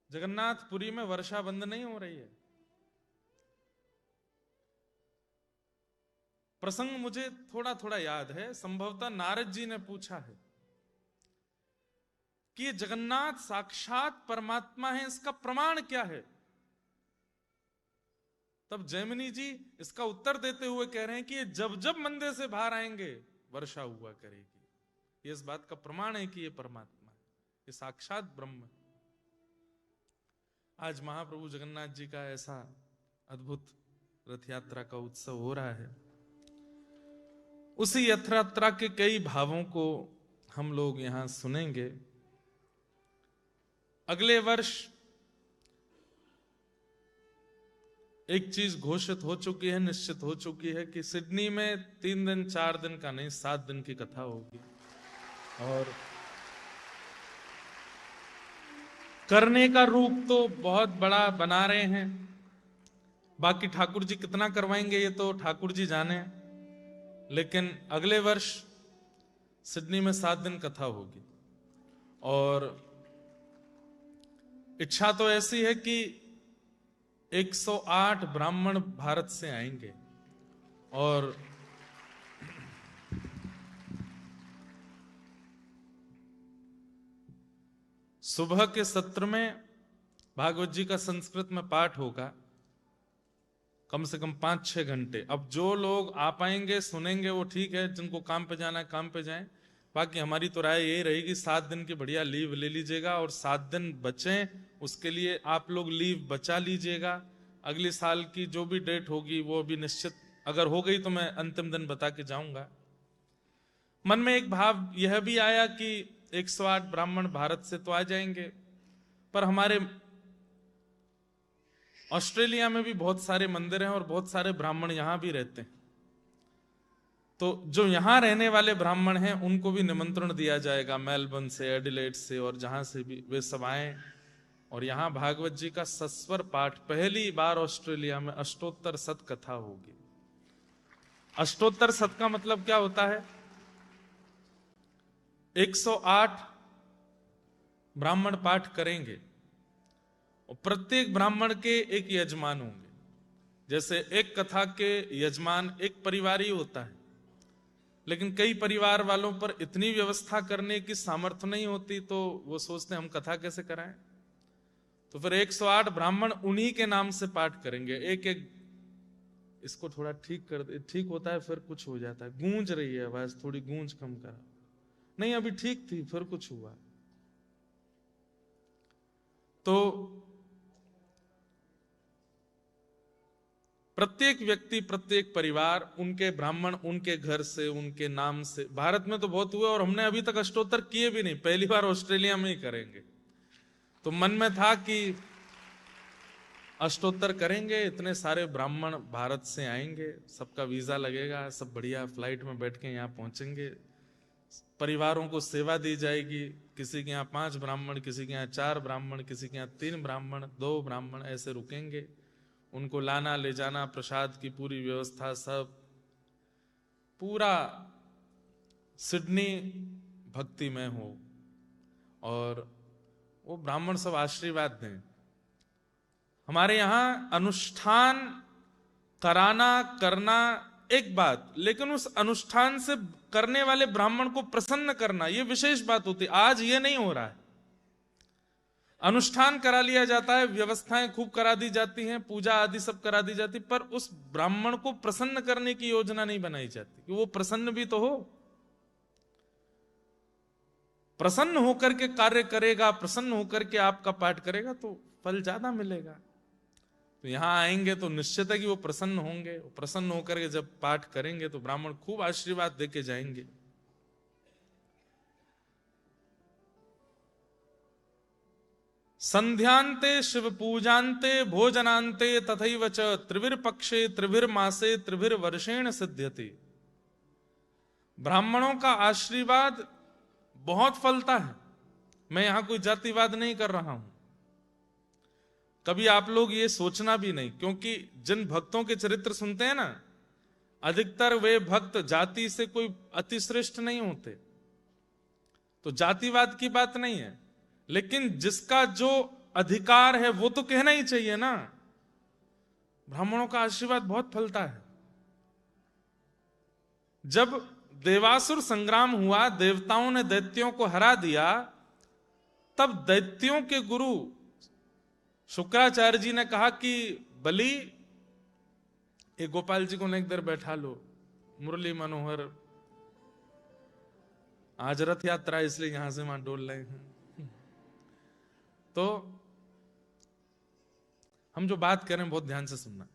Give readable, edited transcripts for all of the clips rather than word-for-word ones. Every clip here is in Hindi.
जगन्नाथपुरी में वर्षा बंद नहीं हो रही है। प्रसंग मुझे थोड़ा थोड़ा याद है, संभवतः नारद जी ने पूछा है कि ये जगन्नाथ साक्षात परमात्मा है, इसका प्रमाण क्या है। तब जैमिनी जी इसका उत्तर देते हुए कह रहे हैं कि ये जब जब मंदिर से बाहर आएंगे वर्षा हुआ करेगी। ये इस बात का प्रमाण है कि ये परमात्मा है, ये साक्षात ब्रह्म है। आज महाप्रभु जगन्नाथ जी का ऐसा अद्भुत रथ यात्रा का उत्सव हो रहा है। उसी रथ यात्रा के कई भावों को हम लोग यहां सुनेंगे। अगले वर्ष एक चीज घोषित हो चुकी है, निश्चित हो चुकी है कि सिडनी में 3 दिन 4 दिन का नहीं 7 दिन की कथा होगी। और करने का रूप तो बहुत बड़ा बना रहे हैं, बाकी ठाकुर जी कितना करवाएंगे ये तो ठाकुर जी जाने। लेकिन अगले वर्ष सिडनी में 7 दिन कथा होगी और इच्छा तो ऐसी है कि 108 ब्राह्मण भारत से आएंगे और सुबह के सत्र में भागवत जी का संस्कृत में पाठ होगा, कम से कम 5-6 घंटे। अब जो लोग आ पाएंगे सुनेंगे वो ठीक है, जिनको काम पे जाना है काम पे जाएं। बाकी हमारी तो राय यही रहेगी 7 दिन की बढ़िया लीव ले लीजिएगा और 7 दिन बचें, उसके लिए आप लोग लीव बचा लीजिएगा। अगले साल की जो भी डेट होगी वो भी निश्चित, अगर हो गई तो मैं अंतिम दिन बता के जाऊंगा। मन में एक भाव यह भी आया कि 108 ब्राह्मण भारत से तो आ जाएंगे, पर हमारे ऑस्ट्रेलिया में भी बहुत सारे मंदिर हैं और बहुत सारे ब्राह्मण यहां भी रहते हैं। तो जो यहां रहने वाले ब्राह्मण हैं उनको भी निमंत्रण दिया जाएगा, मेलबर्न से, एडिलेड से और जहां से भी वे सब आए और यहां भागवत जी का सस्वर पाठ पहली बार ऑस्ट्रेलिया में अष्टोत्तर शत कथा होगी। अष्टोत्तर शत का मतलब क्या होता है? 108 ब्राह्मण पाठ करेंगे और प्रत्येक ब्राह्मण के एक यजमान होंगे। जैसे एक कथा के यजमान एक परिवार ही होता है, लेकिन कई परिवार वालों पर इतनी व्यवस्था करने की सामर्थ्य नहीं होती, तो वो सोचते हैं हम कथा कैसे कराएं। तो फिर 108 ब्राह्मण उन्हीं के नाम से पाठ करेंगे। एक एक इसको थोड़ा ठीक कर दे, ठीक होता है फिर कुछ हो जाता है। गूंज रही है आवाज, थोड़ी गूंज कम करा। नहीं अभी ठीक थी फिर कुछ हुआ। तो प्रत्येक व्यक्ति, प्रत्येक परिवार, उनके ब्राह्मण उनके घर से, उनके नाम से। भारत में तो बहुत हुए और हमने अभी तक अष्टोत्तर किए भी नहीं, पहली बार ऑस्ट्रेलिया में ही करेंगे। तो मन में था कि अष्टोत्तर करेंगे, इतने सारे ब्राह्मण भारत से आएंगे, सबका वीजा लगेगा, सब बढ़िया फ्लाइट में बैठ के यहाँ पहुंचेंगे, परिवारों को सेवा दी जाएगी। किसी के यहाँ 5 ब्राह्मण, किसी के यहाँ 4 ब्राह्मण, किसी के यहाँ 3 ब्राह्मण, 2 ब्राह्मण ऐसे रुकेंगे। उनको लाना ले जाना, प्रसाद की पूरी व्यवस्था, सब पूरा सिडनी भक्ति में हो और वो ब्राह्मण सब आशीर्वाद दें। हमारे यहां अनुष्ठान कराना करना एक बात, लेकिन उस अनुष्ठान से करने वाले ब्राह्मण को प्रसन्न करना ये विशेष बात होती है। आज ये नहीं हो रहा है। अनुष्ठान करा लिया जाता है, व्यवस्थाएं खूब करा दी जाती हैं, पूजा आदि सब करा दी जाती, पर उस ब्राह्मण को प्रसन्न करने की योजना नहीं बनाई जाती कि वो प्रसन्न भी तो हो। प्रसन्न होकर के कार्य करेगा, प्रसन्न होकर के आपका पाठ करेगा तो फल ज्यादा मिलेगा। तो यहां आएंगे तो निश्चित है कि वो प्रसन्न होंगे। प्रसन्न होकर के जब पाठ करेंगे तो ब्राह्मण खूब आशीर्वाद देके जाएंगे। संध्यांते शिव पूजांते भोजनांते तथैव च त्रिभिर पक्षे त्रिभिर मासे त्रिभिर वर्षेण सिद्ध्यति। ब्राह्मणों का आशीर्वाद बहुत फलता है। मैं यहां कोई जातिवाद नहीं कर रहा हूं, कभी आप लोग ये सोचना भी नहीं, क्योंकि जिन भक्तों के चरित्र सुनते हैं ना, अधिकतर वे भक्त जाति से कोई अतिश्रेष्ठ नहीं होते। तो जातिवाद की बात नहीं है, लेकिन जिसका जो अधिकार है वो तो कहना ही चाहिए ना। ब्राह्मणों का आशीर्वाद बहुत फलता है। जब देवासुर संग्राम हुआ, देवताओं ने दैत्यों को हरा दिया, तब दैत्यों के गुरु शुक्राचार्य जी ने कहा कि बलि, एक गोपाल जी को एक देर बैठा लो, मुरली मनोहर, आज रथ यात्रा इसलिए यहां से वहां डोल रहे हैं। तो हम जो बात करें बहुत ध्यान से सुनना।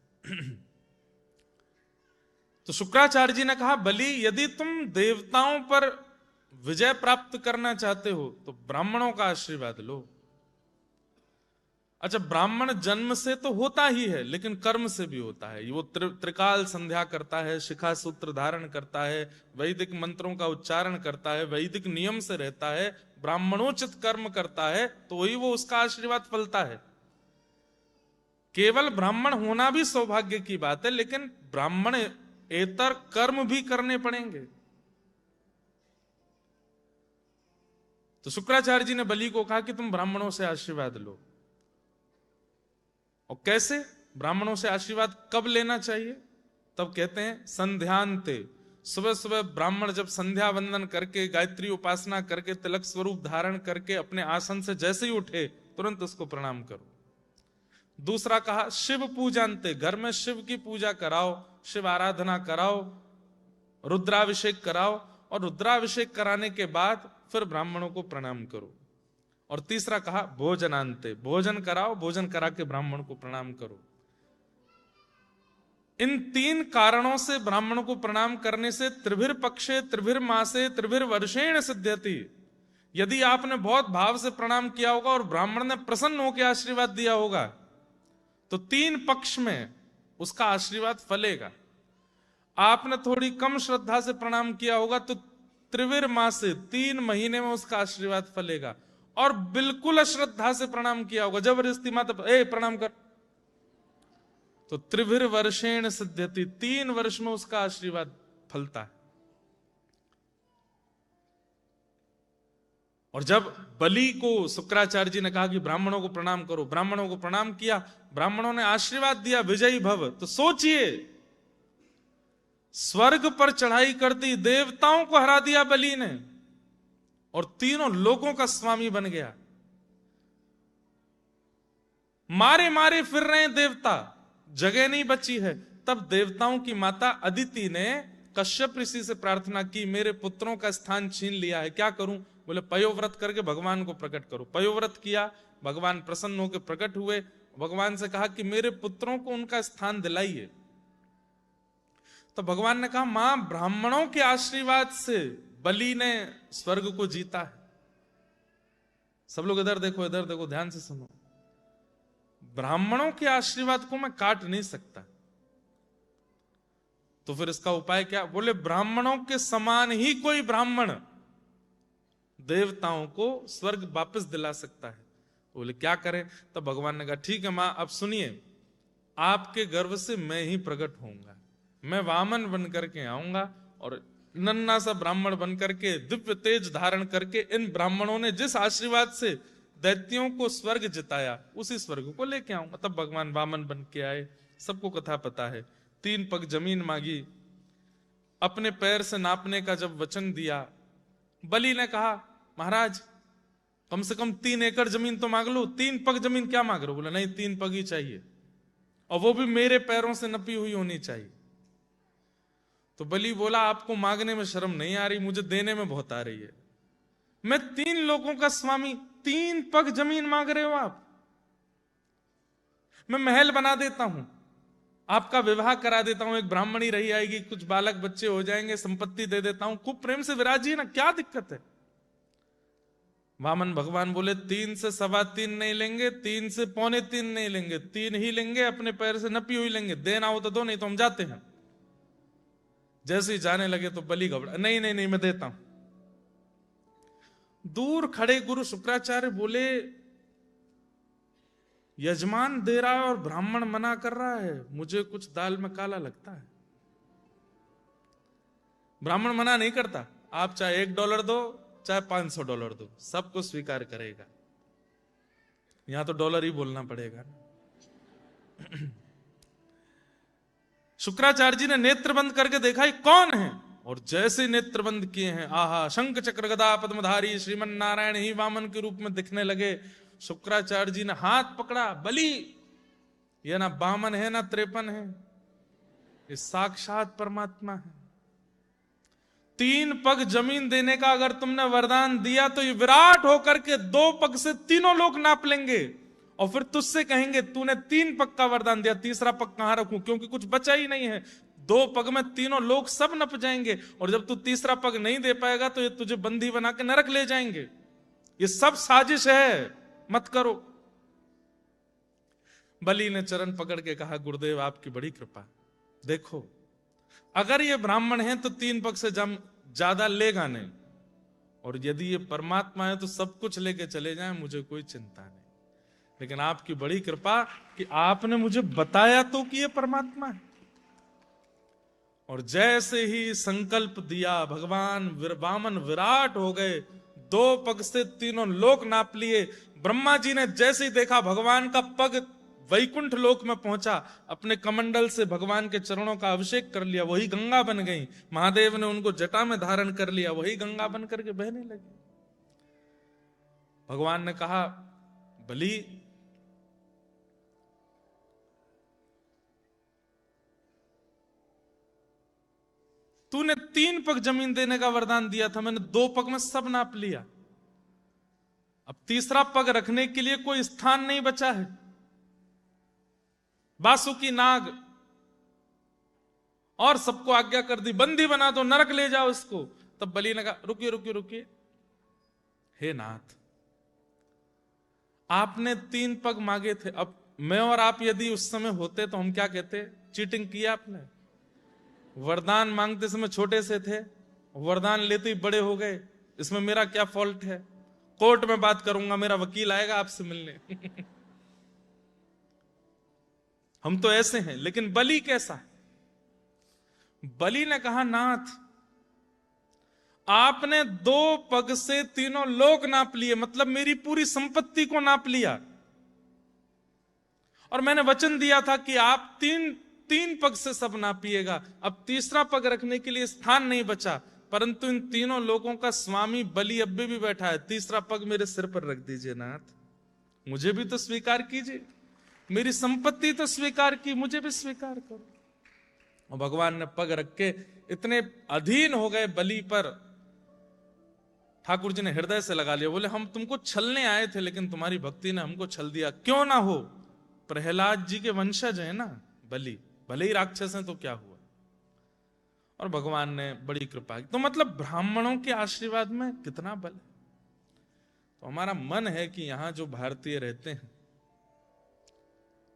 तो शुक्राचार्य जी ने कहा, बलि यदि तुम देवताओं पर विजय प्राप्त करना चाहते हो तो ब्राह्मणों का आशीर्वाद लो। अच्छा, ब्राह्मण जन्म से तो होता ही है, लेकिन कर्म से भी होता है। वो त्रिकाल संध्या करता है, शिखा सूत्र धारण करता है, वैदिक मंत्रों का उच्चारण करता है, वैदिक नियम से रहता है, ब्राह्मणोचित कर्म करता है, तो वही वो उसका आशीर्वाद फलता है। केवल ब्राह्मण होना भी सौभाग्य की बात है, लेकिन ब्राह्मण एतर कर्म भी करने पड़ेंगे। तो शुक्राचार्य जी ने बलि को कहा कि तुम ब्राह्मणों से आशीर्वाद लो। और कैसे ब्राह्मणों से आशीर्वाद कब लेना चाहिए? तब कहते हैं संध्यांते, सुबह सुबह ब्राह्मण जब संध्या वंदन करके, गायत्री उपासना करके, तिलक स्वरूप धारण करके अपने आसन से जैसे ही उठे, तुरंत उसको प्रणाम करो। दूसरा कहा शिव पूजांते, घर में शिव की पूजा कराओ, शिव आराधना कराओ, रुद्राभिषेक कराओ, और रुद्राभिषेक कराने के बाद फिर ब्राह्मणों को प्रणाम करो। और तीसरा कहा भोजनांते, भोजन कराओ, भोजन करा के ब्राह्मण को प्रणाम करो। इन तीन कारणों से ब्राह्मण को प्रणाम करने से त्रिभिर पक्षे त्रिभिर मासे त्रिभिर वर्षेण सिद्ध्यति। यदि आपने बहुत भाव से प्रणाम किया होगा और ब्राह्मण ने प्रसन्न होकर आशीर्वाद दिया होगा, तो तीन पक्ष में उसका आशीर्वाद फलेगा। आपने थोड़ी कम श्रद्धा से प्रणाम किया होगा तो त्रिविर मासे 3 महीने में उसका आशीर्वाद फलेगा। और बिल्कुल अश्रद्धा से प्रणाम किया होगा, जबरदस्ती माता ए प्रणाम कर, तो त्रिभिर वर्षेण सिद्ध्यति, 3 वर्ष में उसका आशीर्वाद फलता है। और जब बलि को शुक्राचार्य जी ने कहा कि ब्राह्मणों को प्रणाम करो, ब्राह्मणों को प्रणाम किया, ब्राह्मणों ने आशीर्वाद दिया विजयी भव, तो सोचिए स्वर्ग पर चढ़ाई कर दी, देवताओं को हरा दिया बलि ने, और तीनों लोगों का स्वामी बन गया। मारे मारे फिर रहे देवता, जगह नहीं बची है। तब देवताओं की माता अदिति ने कश्यप ऋषि से प्रार्थना की, मेरे पुत्रों का स्थान छीन लिया है, क्या करूं? बोले पयोव्रत करके भगवान को प्रकट करो। पयोव्रत किया, भगवान प्रसन्न होकर प्रकट हुए, भगवान से कहा कि मेरे पुत्रों को उनका स्थान दिलाइए। तो भगवान ने कहा, मां, ब्राह्मणों के आशीर्वाद से बलि ने स्वर्ग को जीता है। सब लोग इधर देखो, इधर देखो, ध्यान से सुनो। ब्राह्मणों के आशीर्वाद को मैं काट नहीं सकता, तो फिर इसका उपाय क्या? बोले ब्राह्मणों के समान ही कोई ब्राह्मण देवताओं को स्वर्ग वापस दिला सकता है। बोले क्या करें? तब भगवान ने कहा, ठीक है मां, अब सुनिए, आपके गर्भ से मैं ही प्रकट होऊंगा। मैं वामन बन करके आऊंगा और नन्ना सा ब्राह्मण बन करके, दिव्य तेज धारण करके, इन ब्राह्मणों ने जिस आशीर्वाद से दैत्यों को स्वर्ग जिताया, उसी स्वर्ग को लेके आऊंगा। तब भगवान वामन बन के आए, सबको कथा पता है। 3 पग जमीन मांगी, अपने पैर से नापने का जब वचन दिया, बलि ने कहा, महाराज कम से कम 3 एकड़ जमीन तो मांग लो, 3 पग जमीन क्या मांग रहे हो? बोला नहीं, 3 पग ही चाहिए, और वो भी मेरे पैरों से नपी हुई होनी चाहिए। तो बलि बोला, आपको मांगने में शर्म नहीं आ रही? मुझे देने में बहुत आ रही है। मैं 3 लोगों का स्वामी, 3 पग जमीन मांग रहे हो आप? मैं महल बना देता हूं, आपका विवाह करा देता हूं, एक ब्राह्मणी रही आएगी, कुछ बालक बच्चे हो जाएंगे, संपत्ति दे देता हूं, खूब प्रेम से विराजिए ना, क्या दिक्कत है? वामन भगवान बोले, 3 से 3.25 नहीं लेंगे, 3 से 3.25 नहीं लेंगे, 3 ही लेंगे, अपने पैर से नपी हुई लेंगे। देना हो तो दो, नहीं तो हम जाते हैं। जैसे ही जाने लगे तो बलि घबरा, नहीं नहीं नहीं, मैं देता हूं। दूर खड़े गुरु शुक्राचार्य बोले, यजमान दे रहा है और ब्राह्मण मना कर रहा है, मुझे कुछ दाल में काला लगता है। ब्राह्मण मना नहीं करता, आप चाहे $1 दो, चाहे $500 दो, सबको स्वीकार करेगा। यहां तो डॉलर ही बोलना पड़ेगा। शुक्राचार्य जी ने नेत्र बंद करके देखा ये कौन है, और जैसे नेत्र बंद किए हैं, आहा, शंख चक्र गदा पद्मधारी श्रीमन नारायण ही वामन के रूप में दिखने लगे। शुक्राचार्य जी ने हाथ पकड़ा, बलि ये ना वामन है ना 53 है, ये साक्षात परमात्मा है। 3 पग जमीन देने का अगर तुमने वरदान दिया तो ये विराट होकर के 2 पग से तीनों लोग नाप लेंगे, और फिर तुझसे कहेंगे तूने 3 पग का वरदान दिया, तीसरा पग कहां रखूं, क्योंकि कुछ बचा ही नहीं है। 2 पग में तीनों लोग सब नप जाएंगे, और जब तू तीसरा पग नहीं दे पाएगा तो ये तुझे बंदी बना के नरक ले जाएंगे। ये सब साजिश है, मत करो। बलि ने चरण पकड़ के कहा, गुरुदेव आपकी बड़ी कृपा, देखो अगर ये ब्राह्मण है तो 3 पग से ज्यादा लेगा नहीं, और यदि ये परमात्मा है तो सब कुछ लेके चले जाएं, मुझे कोई चिंता नहीं। लेकिन आपकी बड़ी कृपा कि आपने मुझे बताया तो कि ये परमात्मा है। और जैसे ही संकल्प दिया, भगवान वामन विराट हो गए, 2 पग से तीनों लोक नाप लिए। ब्रह्मा जी ने जैसे ही देखा भगवान का पग वैकुंठ लोक में पहुंचा, अपने कमंडल से भगवान के चरणों का अभिषेक कर लिया, वही गंगा बन गई। महादेव ने उनको जटा में धारण कर लिया, वही गंगा बन करके बहने लगी। भगवान ने कहा, बलि तूने 3 पग जमीन देने का वरदान दिया था, मैंने 2 पग में सब नाप लिया, अब तीसरा पग रखने के लिए कोई स्थान नहीं बचा है। वासुकी नाग और सबको आज्ञा कर दी, बंदी बना दो, नरक ले जाओ इसको। तब बलि ने कहा, रुकिए रुकिए रुकिए, हे नाथ, आपने 3 पग मांगे थे, अब मैं और आप यदि उस समय होते तो हम क्या कहते, चीटिंग किया आपने। वरदान मांगते समय छोटे से थे, वरदान लेते ही बड़े हो गए, इसमें मेरा क्या फॉल्ट है। कोर्ट में बात करूंगा, मेरा वकील आएगा आपसे मिलने। हम तो ऐसे हैं। लेकिन बलि कैसा है? बलि ने कहा, नाथ आपने 2 पग से तीनों लोक नाप लिए, मतलब मेरी पूरी संपत्ति को नाप लिया, और मैंने वचन दिया था कि आप 3 पग से सब नापिएगा। अब तीसरा पग रखने के लिए स्थान नहीं बचा, परंतु इन तीनों लोगों का स्वामी बलि अभी भी बैठा है, तीसरा पग मेरे सिर पर रख दीजिए नाथ, मुझे भी तो स्वीकार कीजिए, मेरी संपत्ति तो स्वीकार की, मुझे भी स्वीकार करो। और भगवान ने पग रख के इतने अधीन हो गए बलि पर, ठाकुर जी ने हृदय से लगा लिया, बोले हम तुमको छलने आए थे, लेकिन तुम्हारी भक्ति ने हमको छल दिया। क्यों ना हो, प्रहलाद जी के वंशज है ना बलि, भले ही राक्षस हैं तो क्या हुआ। और भगवान ने बड़ी कृपा की। तो मतलब ब्राह्मणों के आशीर्वाद में कितना बल है। तो हमारा मन है कि यहां जो भारतीय रहते हैं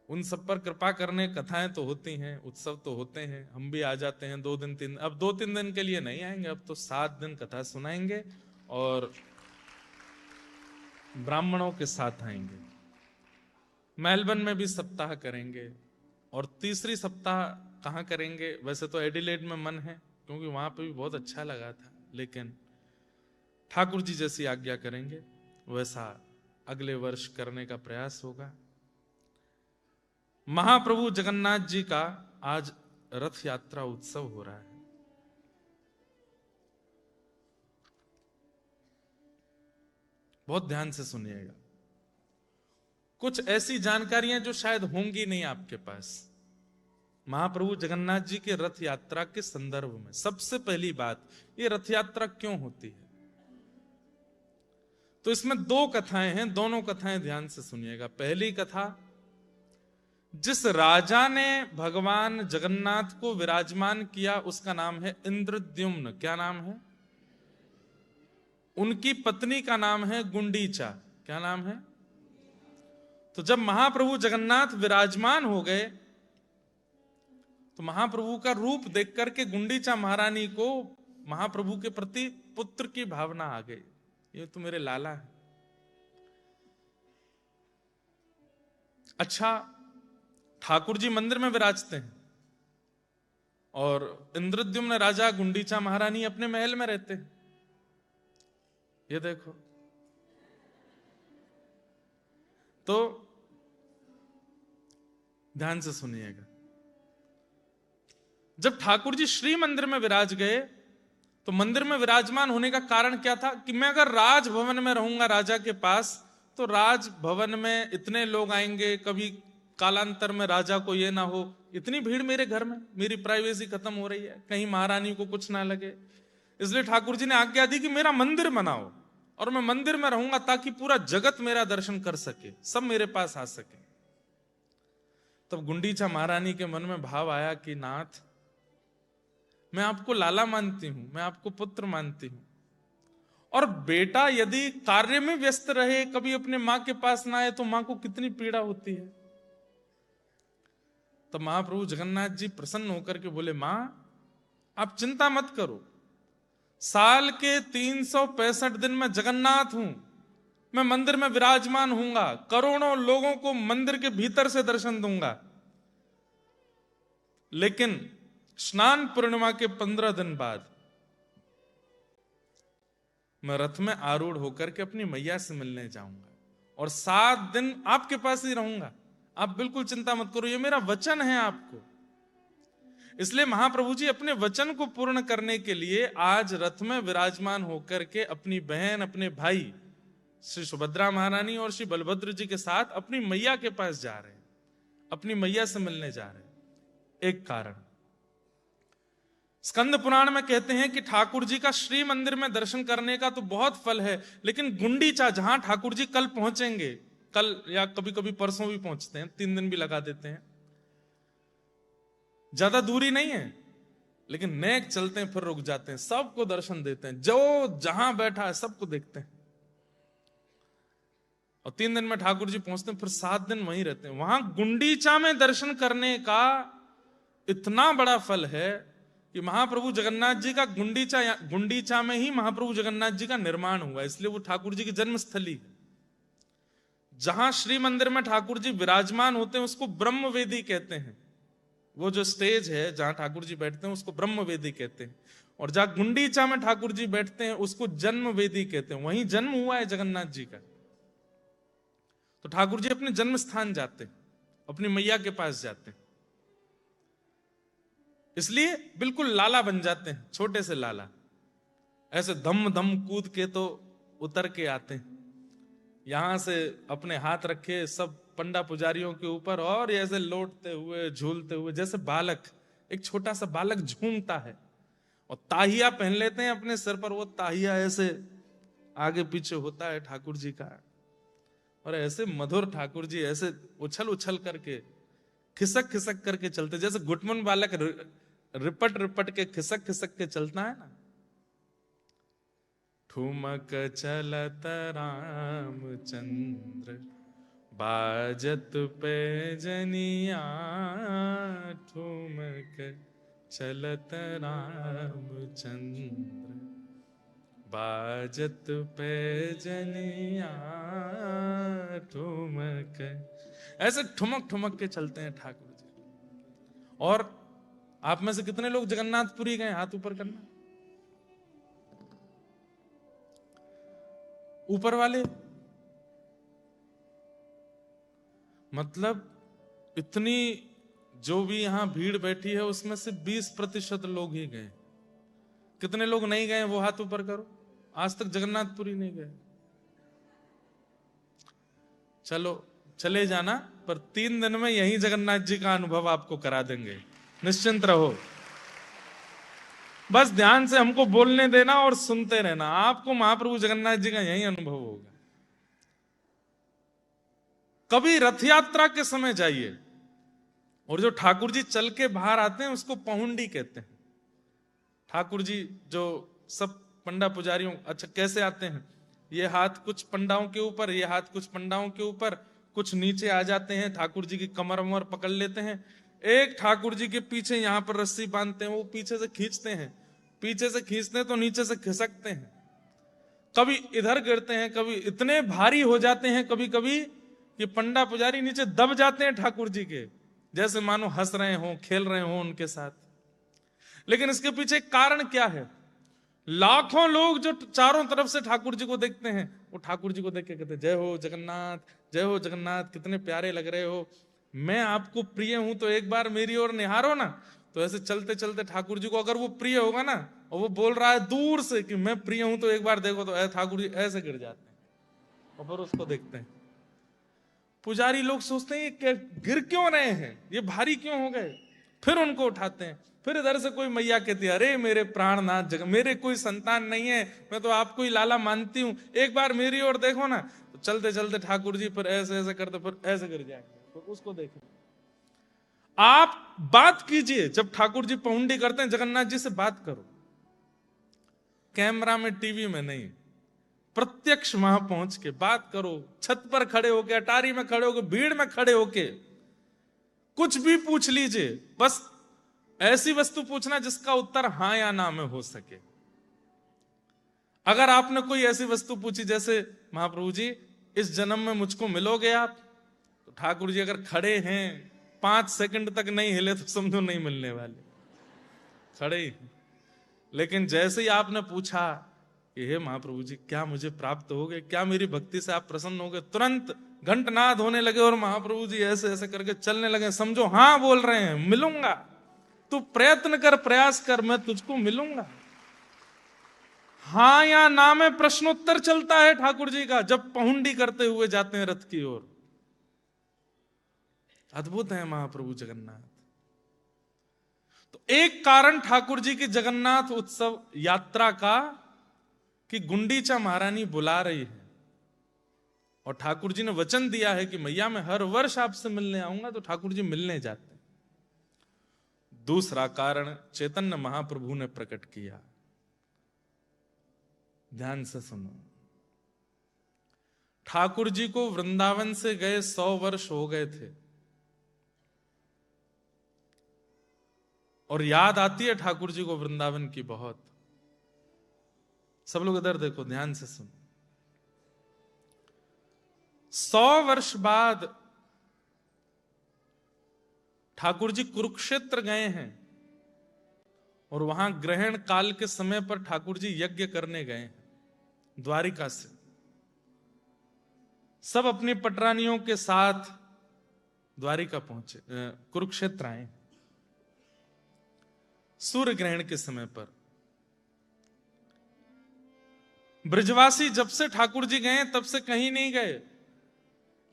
उन सब पर कृपा करने, कथाएं तो होती हैं, उत्सव तो होते हैं, हम भी आ जाते हैं 2 दिन 3, अब 2-3 दिन के लिए नहीं आएंगे, अब तो 7 दिन कथा सुनाएंगे और ब्राह्मणों के साथ आएंगे। मेलबर्न में भी सप्ताह करेंगे, और तीसरी सप्ताह कहाँ करेंगे, वैसे तो एडिलेड में मन है क्योंकि वहां पे भी बहुत अच्छा लगा था, लेकिन ठाकुर जी जैसी आज्ञा करेंगे वैसा अगले वर्ष करने का प्रयास होगा। महाप्रभु जगन्नाथ जी का आज रथ यात्रा उत्सव हो रहा है। बहुत ध्यान से सुनिएगा, कुछ ऐसी जानकारियां जो शायद होंगी नहीं आपके पास। महाप्रभु जगन्नाथ जी के रथ यात्रा के संदर्भ में सबसे पहली बात, ये रथ यात्रा क्यों होती है? तो इसमें 2 कथाएं हैं, दोनों कथाएं ध्यान से सुनिएगा। पहली कथा, जिस राजा ने भगवान जगन्नाथ को विराजमान किया उसका नाम है इंद्रद्युम्न। क्या नाम है? उनकी पत्नी का नाम है गुंडीचा। क्या नाम है? तो जब महाप्रभु जगन्नाथ विराजमान हो गए तो महाप्रभु का रूप देख करके गुंडीचा महारानी को महाप्रभु के प्रति पुत्र की भावना आ गई, ये तो मेरे लाला है। अच्छा, ठाकुर जी मंदिर में विराजते हैं और इंद्रद्युम्न राजा, गुंडीचा महारानी अपने महल में रहते हैं। ये देखो, तो ध्यान से सुनिएगा। जब ठाकुर जी श्री मंदिर में विराज गए तो मंदिर में विराजमान होने का कारण क्या था कि मैं अगर राजभवन में रहूंगा राजा के पास तो राजभवन में इतने लोग आएंगे, कभी कालांतर में राजा को ये ना हो इतनी भीड़ मेरे घर में, मेरी प्राइवेसी खत्म हो रही है, कहीं महारानी को कुछ ना लगे। इसलिए ठाकुर जी ने आज्ञा दी कि मेरा मंदिर बनाओ और मैं मंदिर में रहूंगा ताकि पूरा जगत मेरा दर्शन कर सके, सब मेरे पास आ सके। तब गुंडीचा महारानी के मन में भाव आया कि नाथ, मैं आपको लाला मानती हूं, मैं आपको पुत्र मानती हूं, और बेटा यदि कार्य में व्यस्त रहे, कभी अपने मां के पास ना आए तो मां को कितनी पीड़ा होती है। तब महाप्रभु जगन्नाथ जी प्रसन्न होकर के बोले, मां आप चिंता मत करो, साल के 365 दिन में जगन्नाथ हूं, मैं मंदिर में विराजमान हूंगा, करोड़ों लोगों को मंदिर के भीतर से दर्शन दूंगा, लेकिन स्नान पूर्णिमा के 15 दिन बाद मैं रथ में आरूढ़ होकर के अपनी मैया से मिलने जाऊंगा और 7 दिन आपके पास ही रहूंगा। आप बिल्कुल चिंता मत करो, ये मेरा वचन है आपको। इसलिए महाप्रभु जी अपने वचन को पूर्ण करने के लिए आज रथ में विराजमान होकर के अपनी बहन, अपने भाई श्री सुभद्रा महारानी और श्री बलभद्र जी के साथ अपनी मैया के पास जा रहे हैं, अपनी मैया से मिलने जा रहे हैं। एक कारण स्कंद पुराण में कहते हैं कि ठाकुर जी का श्री मंदिर में दर्शन करने का तो बहुत फल है, लेकिन गुंडीचा जहां ठाकुर जी कल पहुंचेंगे, कल या कभी कभी परसों भी पहुंचते हैं, 3 दिन भी लगा देते हैं, ज्यादा दूरी नहीं है, लेकिन नेक चलते हैं फिर रुक जाते हैं, सबको दर्शन देते हैं, जो जहां बैठा है सबको देखते हैं। और 3 दिन में ठाकुर जी पहुंचते हैं, फिर 7 दिन वहीं रहते हैं। वहां गुंडीचा में दर्शन करने का इतना बड़ा फल है कि महाप्रभु जगन्नाथ जी का गुंडीचा में ही महाप्रभु जगन्नाथ जी का निर्माण हुआ, इसलिए वो ठाकुर जी की जन्मस्थली है। जहां श्री मंदिर में ठाकुर जी विराजमान होते हैं उसको ब्रह्मवेदी कहते हैं, वो जो स्टेज है जहां ठाकुर जी बैठते हैं उसको ब्रह्मवेदी कहते हैं, और जहां गुंडीचा में ठाकुर जी बैठते हैं उसको जन्मवेदी कहते हैं, वहीं जन्म हुआ है जगन्नाथ जी का। तो ठाकुर जी अपने जन्म स्थान जाते हैं, अपनी मैया के पास जाते हैं, इसलिए बिल्कुल लाला बन जाते हैं, छोटे से लाला, ऐसे धम धम कूद के तो उतर के आते हैं, यहां से अपने हाथ रखे सब पंडा पुजारियों के ऊपर और ऐसे लौटते हुए झूलते हुए, जैसे बालक, एक छोटा सा बालक झूमता है, और ताहिया पहन लेते हैं अपने सिर पर, वो ताहिया ऐसे आगे पीछे होता है ठाकुर जी का, और ऐसे मधुर ठाकुर जी ऐसे उछल उछल करके खिसक खिसक करके चलते, जैसे गुटमन बालक रिपट रिपट के खिसक खिसक के चलता है ना। ठुमक चलत रामचंद्र बाजत पे जनिया, ठुमक चलत रामचंद्र बाजत पे जनिया, ठुमक, ऐसे ठुमक ठुमक के चलते हैं ठाकुर जी। और आप में से कितने लोग जगन्नाथपुरी गए, हाथ ऊपर करना। ऊपर वाले, मतलब इतनी जो भी यहां भीड़ बैठी है उसमें से 20% लोग ही गए। कितने लोग नहीं गए वो हाथ ऊपर करो, आज तक जगन्नाथपुरी नहीं गए। चलो चले जाना, पर 3 दिन में यही जगन्नाथ जी का अनुभव आपको करा देंगे, निश्चिंत रहो। बस ध्यान से हमको बोलने देना और सुनते रहना, आपको महाप्रभु जगन्नाथ जी का यही अनुभव होगा। कभी रथ यात्रा के समय जाइए, और जो ठाकुर जी चल के बाहर आते हैं उसको पहुंडी कहते हैं। ठाकुर जी जो सब पंडा पुजारियों, अच्छा कैसे आते हैं, ये हाथ कुछ पंडाओं के ऊपर, ये हाथ कुछ पंडाओं के ऊपर, कुछ नीचे आ जाते हैं, ठाकुर जी की कमर वमर पकड़ लेते हैं, एक ठाकुर जी के पीछे यहां पर रस्सी बांधते हैं, वो पीछे से खींचते हैं, पीछे से खींचते हैं तो नीचे से खिसकते हैं, कभी इधर गिरते हैं, कभी इतने भारी हो जाते हैं कभी कभी कि पंडा पुजारी नीचे दब जाते हैं ठाकुर जी के, जैसे मानो हंस रहे हो, खेल रहे हो उनके साथ। लेकिन इसके पीछे कारण क्या है? लाखों लोग जो चारों तरफ से ठाकुर जी को देखते हैं, वो ठाकुर जी को देख के कहते जय हो जगन्नाथ, जय हो जगन्नाथ, कितने प्यारे लग रहे हो, मैं आपको प्रिय हूं तो एक बार मेरी ओर निहारो ना। तो ऐसे चलते चलते ठाकुर जी को अगर वो प्रिय होगा ना और वो बोल रहा है दूर से कि मैं प्रिय हूं तो एक बार देखो, तो ऐसे ठाकुर जी ऐसे गिर जाते हैं और फिर उसको देखते हैं। पुजारी लोग सोचते हैं ये गिर क्यों रहे हैं, ये भारी क्यों हो गए, फिर उनको उठाते हैं। फिर इधर से कोई मैया कहती है अरे मेरे प्राणनाथ मेरे कोई संतान नहीं है, मैं तो आपको ही लाला मानती हूं, एक बार मेरी ओर देखो ना। तो चलते चलते ठाकुर जी फिर ऐसे ऐसे करते फिर ऐसे गिर जाएंगे, तो उसको देखें। आप बात कीजिए, जब ठाकुर जी पहुंडी करते हैं जगन्नाथ जी से बात करो, कैमरा में टीवी में नहीं, प्रत्यक्ष वहां पहुंच के बात करो, छत पर खड़े होके, अटारी में खड़े होके, भीड़ में खड़े होके कुछ भी पूछ लीजिए, बस ऐसी वस्तु पूछना जिसका उत्तर हां या ना में हो सके। अगर आपने कोई ऐसी वस्तु पूछी जैसे महाप्रभु जी इस जन्म में मुझको मिलोगे आप, तो ठाकुर जी अगर खड़े हैं 5 सेकंड तक नहीं हिले तो समझो नहीं मिलने वाले, खड़े ही। लेकिन जैसे ही आपने पूछा कि हे महाप्रभु जी क्या मुझे प्राप्त हो गए, क्या मेरी भक्ति से आप प्रसन्न हो गए, तुरंत घंटनाद होने लगे और महाप्रभु जी ऐसे ऐसे करके चलने लगे, समझो हाँ बोल रहे हैं मिलूंगा, तू प्रयत्न कर, प्रयास कर, मैं तुझको मिलूंगा। हाँ या ना में प्रश्नोत्तर चलता है ठाकुर जी का जब पहुंडी करते हुए जाते हैं रथ की ओर। अद्भुत है महाप्रभु जगन्नाथ। तो एक कारण ठाकुर जी की जगन्नाथ उत्सव यात्रा का कि गुंडीचा महारानी बुला रही है और ठाकुर जी ने वचन दिया है कि मैया मैं हर वर्ष आपसे मिलने आऊंगा, तो ठाकुर जी मिलने जाते हैं। दूसरा कारण चैतन्य महाप्रभु ने प्रकट किया, ध्यान से सुनो। ठाकुर जी को वृंदावन से गए 100 वर्ष हो गए थे और याद आती है ठाकुर जी को वृंदावन की बहुत। सब लोग इधर देखो, ध्यान से सुनो। 100 वर्ष बाद ठाकुर जी कुरुक्षेत्र गए हैं और वहां ग्रहण काल के समय पर ठाकुर जी यज्ञ करने गए हैं द्वारिका से। सब अपनी पटरानियों के साथ द्वारिका पहुंचे, कुरुक्षेत्र आए सूर्य ग्रहण के समय पर। ब्रजवासी जब से ठाकुर जी गए तब से कहीं नहीं गए,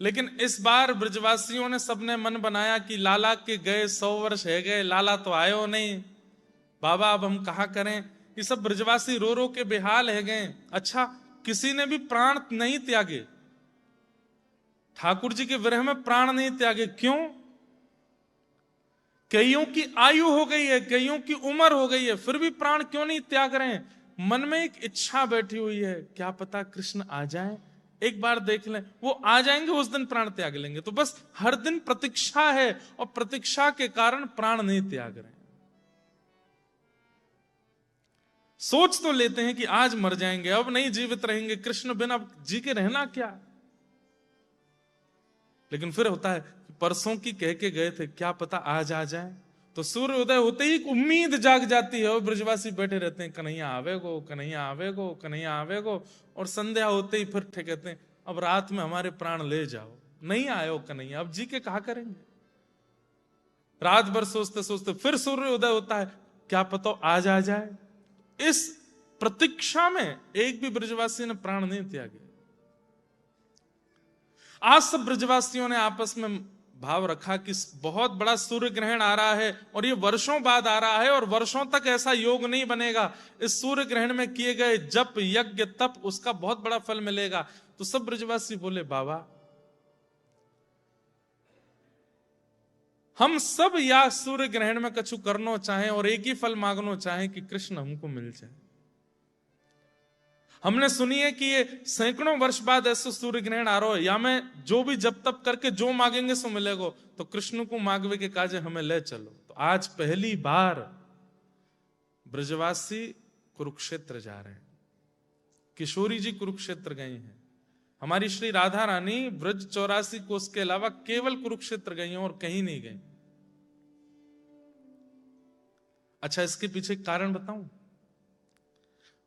लेकिन इस बार ब्रजवासियों ने सबने मन बनाया कि लाला के गए 100 वर्ष है गए, लाला तो आयो नहीं, बाबा अब हम कहा करें। ये सब ब्रजवासी रो रो के बेहाल है गए। अच्छा, किसी ने भी प्राण नहीं त्यागे, ठाकुर जी के विरह में प्राण नहीं त्यागे, क्यों? कईयों की आयु हो गई है, कईयों की उम्र हो गई है, फिर भी प्राण क्यों नहीं त्याग रहे हैं? मन में एक इच्छा बैठी हुई है, क्या पता कृष्ण आ जाए, एक बार देख लें, वो आ जाएंगे उस दिन प्राण त्याग लेंगे। तो बस हर दिन प्रतीक्षा है और प्रतीक्षा के कारण प्राण नहीं त्याग रहे हैं। सोच तो लेते हैं कि आज मर जाएंगे, अब नहीं जीवित रहेंगे, कृष्ण बिना जी के रहना क्या। लेकिन फिर होता है परसों की कह के गए थे, क्या पता आज आ जाए। तो सूर्य उदय होते ही उम्मीद जाग जाती है और ब्रजवासी बैठे रहते हैं, कन्हैया आवेगो, कन्हैया आवेगो, कन्हैया आवेगो। और संध्या होते ही फिर कहते हैं अब रात में हमारे प्राण ले जाओ, नहीं आयो कन्हैया, अब जी के कहा करेंगे। रात भर सोचते सोचते फिर सूर्य उदय होता है, क्या पता आज आ जाए। इस प्रतीक्षा में एक भी ब्रजवासी ने प्राण नहीं त्यागे। आज सब ब्रजवासियों ने आपस में भाव रखा कि बहुत बड़ा सूर्य ग्रहण आ रहा है और ये वर्षों बाद आ रहा है और वर्षों तक ऐसा योग नहीं बनेगा। इस सूर्य ग्रहण में किए गए जप यज्ञ तप उसका बहुत बड़ा फल मिलेगा। तो सब ब्रजवासी बोले बाबा हम सब या सूर्य ग्रहण में कछु करना चाहें और एक ही फल मांगना चाहें कि कृष्ण हमको मिल जाए। हमने सुनी है कि ये सैकड़ों वर्ष बाद ऐसे सूर्य ग्रहण आ रहा है, या मैं जो भी जब तप करके जो मांगेंगे सो मिलेगा, तो कृष्ण को मांगवे के काजे हमें ले चलो। तो आज पहली बार ब्रजवासी कुरुक्षेत्र जा रहे हैं, किशोरी जी कुरुक्षेत्र गई हैं, हमारी श्री राधा रानी ब्रज 84 कोस के अलावा केवल कुरुक्षेत्र गई हैं और कहीं नहीं गई। अच्छा, इसके पीछे कारण बताऊं।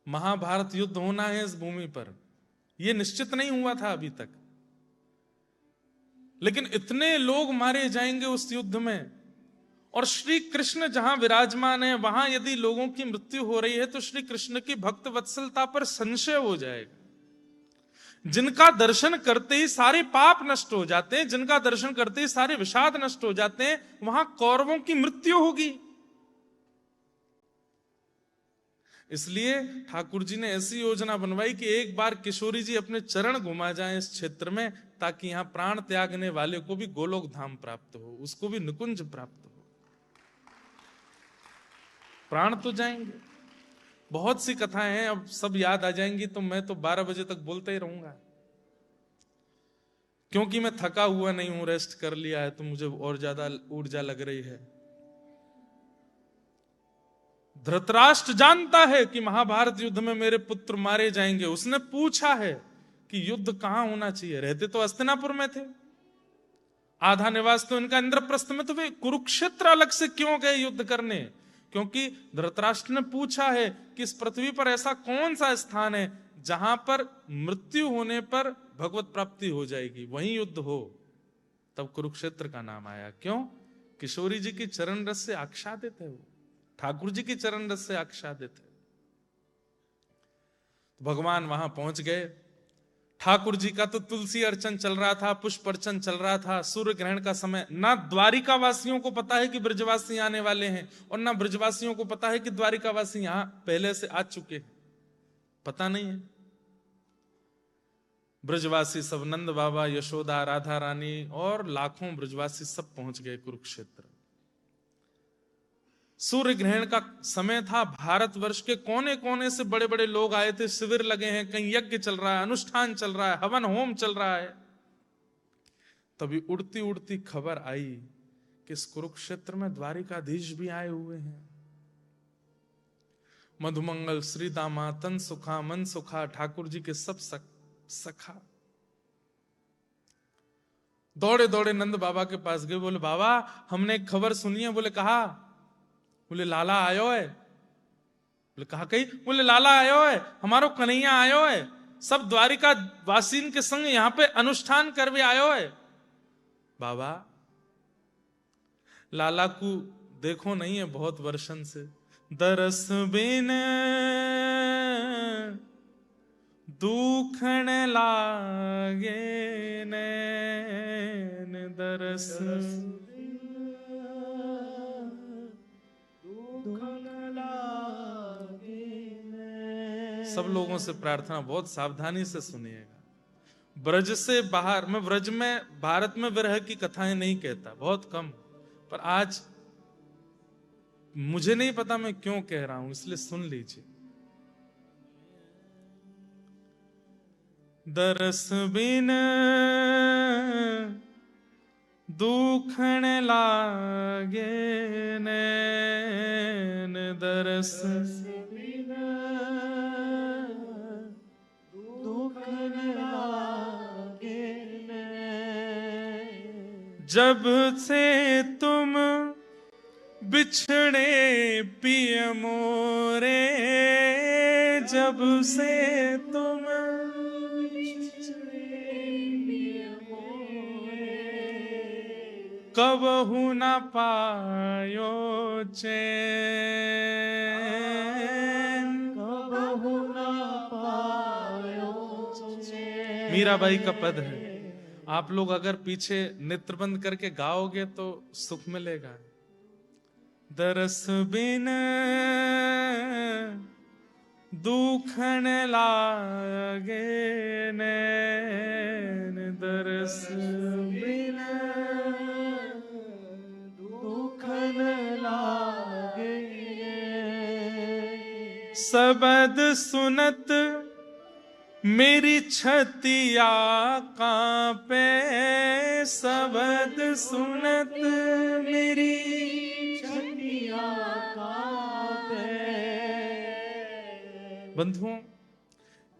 महाभारत युद्ध होना है इस भूमि पर ये निश्चित नहीं हुआ था अभी तक, लेकिन इतने लोग मारे जाएंगे उस युद्ध में। और श्री कृष्ण जहां विराजमान है वहां यदि लोगों की मृत्यु हो रही है तो श्री कृष्ण की भक्त वत्सलता पर संशय हो जाएगा। जिनका दर्शन करते ही सारे पाप नष्ट हो जाते हैं, जिनका दर्शन करते ही सारे विषाद नष्ट हो जाते हैं, वहां कौरवों की मृत्यु होगी। इसलिए ठाकुर जी ने ऐसी योजना बनवाई कि एक बार किशोरी जी अपने चरण घुमा जाएं इस क्षेत्र में, ताकि यहां प्राण त्यागने वाले को भी गोलोक धाम प्राप्त हो, उसको भी निकुंज प्राप्त हो। प्राण तो जाएंगे। बहुत सी कथाएं हैं, अब सब याद आ जाएंगी तो मैं तो 12 बजे तक बोलते ही रहूंगा, क्योंकि मैं थका हुआ नहीं हूं, रेस्ट कर लिया है तो मुझे और ज्यादा ऊर्जा लग रही है। धृतराष्ट्र जानता है कि महाभारत युद्ध में मेरे पुत्र मारे जाएंगे। उसने पूछा है कि युद्ध कहां होना चाहिए। रहते तो हस्तिनापुर में थे, आधा निवास तो इनका इंद्रप्रस्थ में, तो वे कुरुक्षेत्र अलग से क्यों गए युद्ध करने? क्योंकि धृतराष्ट्र ने पूछा है कि इस पृथ्वी पर ऐसा कौन सा स्थान है जहां पर मृत्यु होने पर भगवत प्राप्ति हो जाएगी, वहीं युद्ध हो। तब कुरुक्षेत्र का नाम आया। क्यों? किशोरी जी की चरण रस से आच्छादित है, वो ठाकुर जी की चरण रस से आच्छादित है। भगवान वहां पहुंच गए। ठाकुर जी का तो तुलसी अर्चन चल रहा था, पुष्प अर्चन चल रहा था, सूर्य ग्रहण का समय। ना द्वारिका वासियों को पता है कि ब्रजवासी आने वाले हैं, और ना ब्रजवासियों को पता है कि द्वारिकावासी यहां पहले से आ चुके हैं, पता नहीं है। ब्रजवासी सब, नंद बाबा, यशोदा, राधा रानी और लाखों ब्रजवासी सब पहुंच गए कुरुक्षेत्र। सूर्य ग्रहण का समय था। भारतवर्ष के कोने कोने से बड़े बड़े लोग आए थे, शिविर लगे हैं, कहीं यज्ञ चल रहा है, अनुष्ठान चल रहा है, हवन होम चल रहा है। तभी उड़ती उड़ती खबर आई कि इस कुरुक्षेत्र में द्वारिकाधीश भी आए हुए हैं। मधुमंगल, श्रीदामा, तन सुखा, मन सुखा, ठाकुर जी के सब सखा दौड़े दौड़े नंद बाबा के पास गए। बोले बाबा हमने एक खबर सुनी है। बोले कहा? बोले लाला आयो है। बोले कहा कही? बोले लाला आयो है, हमारो कन्हैया आयो है, सब द्वारिका वासीन के संग यहां पे अनुष्ठान करवे आयो है। बाबा लाला को देखो नहीं है बहुत वर्षन से, दरस बिन दुखण लागे नैन, दरस सब लोगों से प्रार्थना, बहुत सावधानी से सुनिएगा। ब्रज से बाहर, मैं ब्रज में भारत में विरह की कथाएं नहीं कहता, बहुत कम, पर आज मुझे नहीं पता मैं क्यों कह रहा हूं, इसलिए सुन लीजिए। दरस बिन दुखण लागे नैन, दरस बिन दुखण लागे नैन, जब से तुम बिछड़े पिय मोरे, जब से तुम कबहु न पायो चैन, कबहु न पायो चैन। मीराबाई का पद है, आप लोग अगर पीछे नेत्र बंद करके गाओगे तो सुख मिलेगा। दरस बिन दुखण लागे नैन, दरस बिन दुखण लागे। सबद सुनत मेरी छतिया कांपे, सबद सुनत मेरी छतिया कांपे। बंधुओं,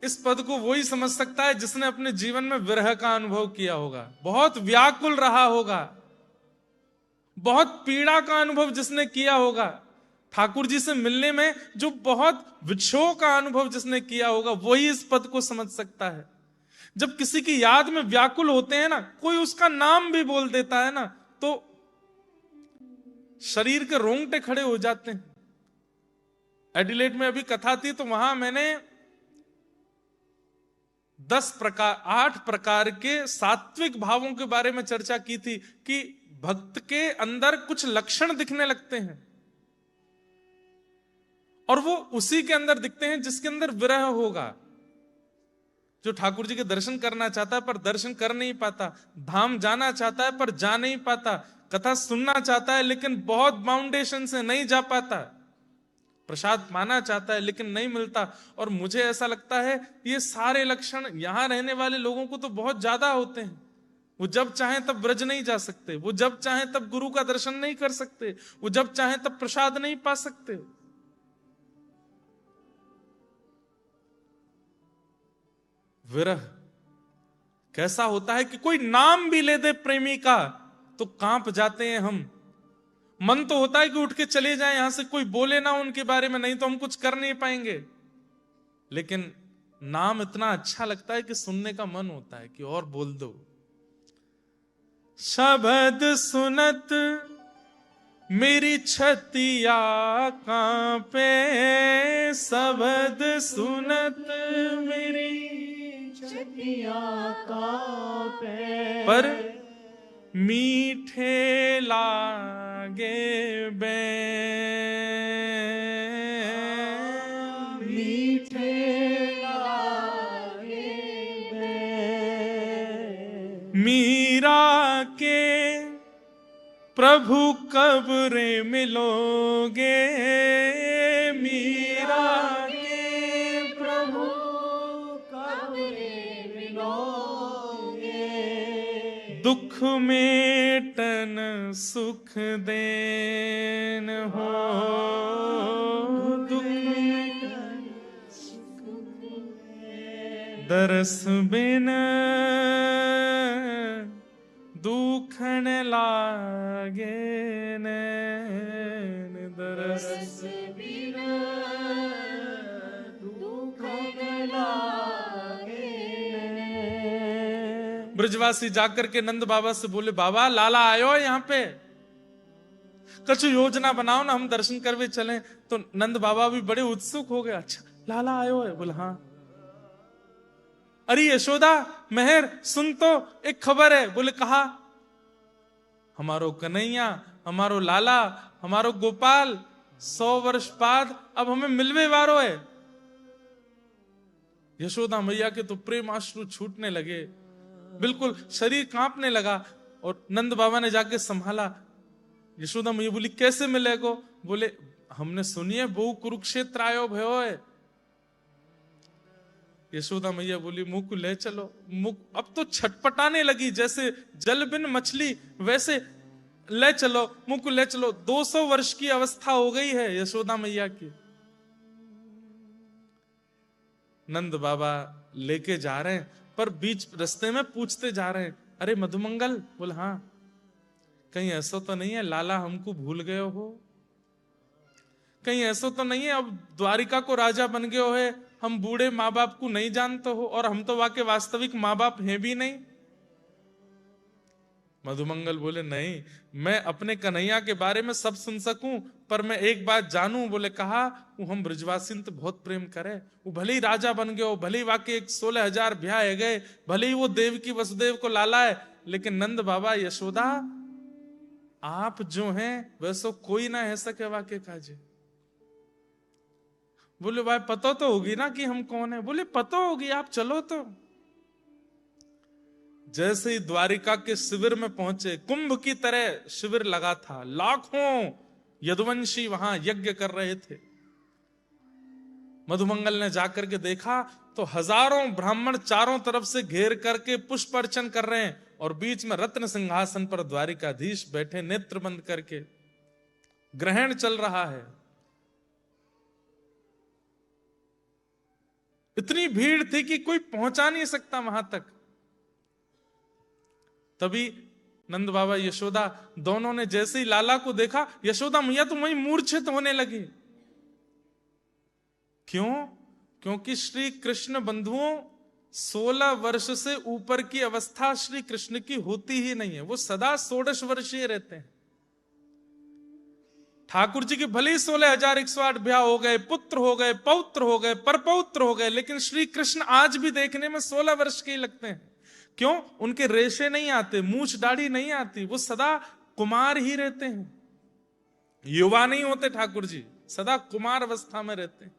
इस पद को वही समझ सकता है जिसने अपने जीवन में विरह का अनुभव किया होगा, बहुत व्याकुल रहा होगा, बहुत पीड़ा का अनुभव जिसने किया होगा, ठाकुर जी से मिलने में जो बहुत विक्षोभ का अनुभव जिसने किया होगा, वही इस पद को समझ सकता है। जब किसी की याद में व्याकुल होते हैं ना, कोई उसका नाम भी बोल देता है ना, तो शरीर के रोंगटे खड़े हो जाते हैं। एडिलेड में अभी कथा थी, तो वहां मैंने 8 प्रकार के सात्विक भावों के बारे में चर्चा की थी कि भक्त के अंदर कुछ लक्षण दिखने लगते हैं और वो उसी के अंदर दिखते हैं जिसके अंदर विरह होगा। जो ठाकुर जी के दर्शन करना चाहता है पर दर्शन कर नहीं पाता, धाम जाना चाहता है पर जा नहीं पाता, कथा सुनना चाहता है लेकिन बहुत बाउंडेशन से नहीं जा पाता, प्रसाद पाना चाहता है लेकिन नहीं मिलता। और मुझे ऐसा लगता है ये सारे लक्षण यहां रहने वाले लोगों को तो बहुत ज्यादा होते हैं। वो जब चाहें तब ब्रज नहीं जा सकते, वो जब चाहें तब गुरु का दर्शन नहीं कर सकते, वो जब चाहें तब प्रसाद नहीं पा सकते। विरह कैसा होता है कि कोई नाम भी ले दे प्रेमी का तो कांप जाते हैं हम। मन तो होता है कि उठ के चले जाएं यहां से, कोई बोले ना उनके बारे में, नहीं तो हम कुछ कर नहीं पाएंगे। लेकिन नाम इतना अच्छा लगता है कि सुनने का मन होता है कि और बोल दो। शब्द सुनत मेरी छतिया कांपे, शब्द सुनत मेरी छतिया कांपे, पर मीठे लागे बैन, मीठे लागे बैन। मीरा के प्रभु कब रे मिलोगे, मीरा के प्रभु कब रे मिलोगे, दुख मेटन सुख देन हो, दुख मेटन सुख देन, दरस बिन दुखन लागे नैन, दरस बिन दुखन लागे नैन। ब्रजवासी जाकर के नंद बाबा से बोले, बाबा लाला आयो यहाँ पे, कुछ योजना बनाओ ना, हम दर्शन करवे चलें। तो नंद बाबा भी बड़े उत्सुक हो गए, अच्छा लाला आयो है? बोले हाँ। अरे यशोदा मेहर सुन तो, एक खबर है। बोले कहा? हमारो कन्हैया, हमारो लाला, हमारो गोपाल 100 वर्ष बाद अब हमें मिलवे वारो है। यशोदा मैया के तो प्रेम आश्रु छूटने लगे, बिल्कुल शरीर कांपने लगा। और नंद बाबा ने जाके संभाला। यशोदा मैया बोली कैसे मिलेगो? बोले हमने सुनी है बहु कुरुक्षेत्र आयो भयो है। यशोदा मैया बोली मुख को ले चलो। मुख अब तो छटपटाने लगी, जैसे जल बिन मछली वैसे, ले चलो मुख को ले चलो। 200 वर्ष की अवस्था हो गई है यशोदा मैया की। नंद बाबा लेके जा रहे हैं, पर बीच रास्ते में पूछते जा रहे हैं, अरे मधुमंगल? बोल हाँ। कहीं ऐसा तो नहीं है लाला हमको भूल गए हो? कहीं ऐसा तो नहीं है अब द्वारिका को राजा बन गए हो है, हम बूढ़े माँ बाप को नहीं जानते हो? और हम तो वाके वास्तविक माँ बाप हैं भी नहीं। मधुमंगल बोले नहीं, मैं अपने कन्हैया के बारे में सब सुन सकूं, पर मैं एक बात जानूं। बोले कहा? वो हम ब्रजवासी तो बहुत प्रेम करे, वो भले ही राजा बन गए हो, भले ही वाके 16,000 ब्याह है गए, भले ही वो देवकी वसुदेव को लाला है, लेकिन नंद बाबा यशोदा आप जो हैं वैसो कोई ना है सके वाके काजे। बोले भाई पता तो होगी ना कि हम कौन है? बोले पता होगी, आप चलो तो। जैसे ही द्वारिका के शिविर में पहुंचे, कुंभ की तरह शिविर लगा था, लाखों यदुवंशी वहां यज्ञ कर रहे थे। मधुमंगल ने जाकर के देखा तो हजारों ब्राह्मण चारों तरफ से घेर करके पुष्प अर्चन कर रहे हैं, और बीच में रत्न सिंहासन पर द्वारिकाधीश बैठे नेत्र बंद करके, ग्रहण चल रहा है। इतनी भीड़ थी कि कोई पहुंचा नहीं सकता वहां तक। तभी नंद बाबा यशोदा दोनों ने जैसे ही लाला को देखा, यशोदा मैया तो वहीं मूर्छित होने लगी। क्यों? क्योंकि श्री कृष्ण बंधुओं 16 वर्ष से ऊपर की अवस्था श्री कृष्ण की होती ही नहीं है, वो सदा 16 वर्षीय रहते हैं। ठाकुर जी के भले ही 16,108 ब्याह हो गए, पुत्र हो गए, पौत्र हो गए, परपौत्र हो गए, लेकिन श्री कृष्ण आज भी देखने में 16 वर्ष के ही लगते हैं। क्यों? उनके रेशे नहीं आते, मूछ दाढ़ी नहीं आती, वो सदा कुमार ही रहते हैं, युवा नहीं होते। ठाकुर जी सदा कुमार अवस्था में रहते हैं।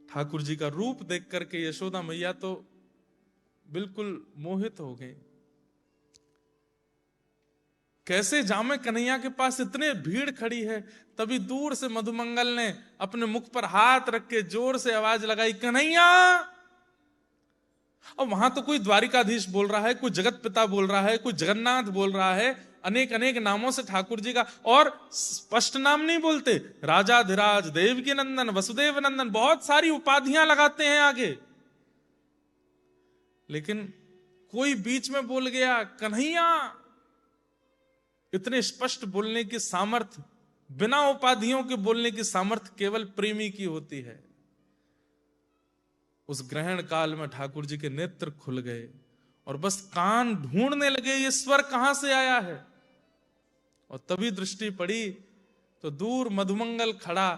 ठाकुर जी का रूप देख करके यशोदा मैया तो बिल्कुल मोहित हो गई। कैसे जामे कन्हैया के पास इतने भीड़ खड़ी है, तभी दूर से मधुमंगल ने अपने मुख पर हाथ रख के जोर से आवाज लगाई, कन्हैया। और वहां तो कोई द्वारिकाधीश बोल रहा है, कोई जगत पिता बोल रहा है, कोई जगन्नाथ बोल रहा है, अनेक अनेक नामों से ठाकुर जी का, और स्पष्ट नाम नहीं बोलते, राजाधिराज, देवकी नंदन, वसुदेव नंदन, बहुत सारी उपाधियां लगाते हैं आगे। लेकिन कोई बीच में बोल गया कन्हैया। इतने स्पष्ट बोलने की सामर्थ्य, बिना उपाधियों के बोलने की सामर्थ्य केवल प्रेमी की होती है। उस ग्रहण काल में ठाकुर जी के नेत्र खुल गए और बस कान ढूंढने लगे ये स्वर कहां से आया है। और तभी दृष्टि पड़ी तो दूर मधुमंगल खड़ा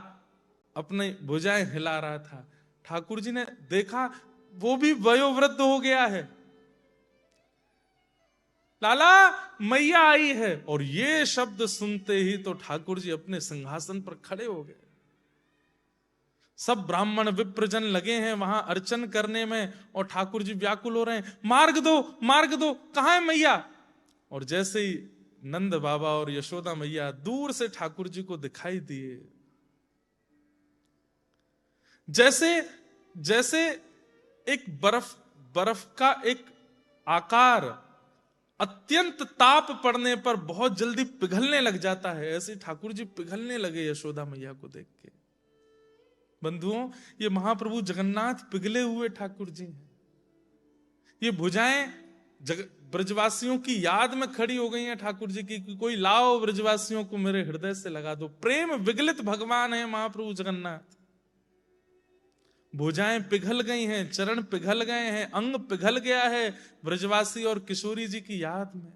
अपने भुजाएं हिला रहा था। ठाकुर जी ने देखा वो भी वयोवृद्ध हो गया है। लाला मैया आई है। और ये शब्द सुनते ही तो ठाकुर जी अपने सिंहासन पर खड़े हो गए। सब ब्राह्मण विप्रजन लगे हैं वहां अर्चन करने में और ठाकुर जी व्याकुल हो रहे हैं, मार्ग दो मार्ग दो, कहां है मैया। और जैसे ही नंद बाबा और यशोदा मैया दूर से ठाकुर जी को दिखाई दिए, जैसे जैसे एक बर्फ का एक आकार अत्यंत ताप पड़ने पर बहुत जल्दी पिघलने लग जाता है, ऐसे ठाकुर जी पिघलने लगे यशोदा मैया को देख के। बंधुओं, ये महाप्रभु जगन्नाथ पिघले हुए ठाकुर जी हैं। ये भुजाएं ब्रजवासियों की याद में खड़ी हो गई हैं ठाकुर जी की, कोई लाओ ब्रजवासियों को मेरे हृदय से लगा दो। प्रेम विगलित भगवान है महाप्रभु जगन्नाथ। भुजाएं पिघल गई हैं, चरण पिघल गए हैं, अंग पिघल गया है ब्रजवासी और किशोरी जी की याद में।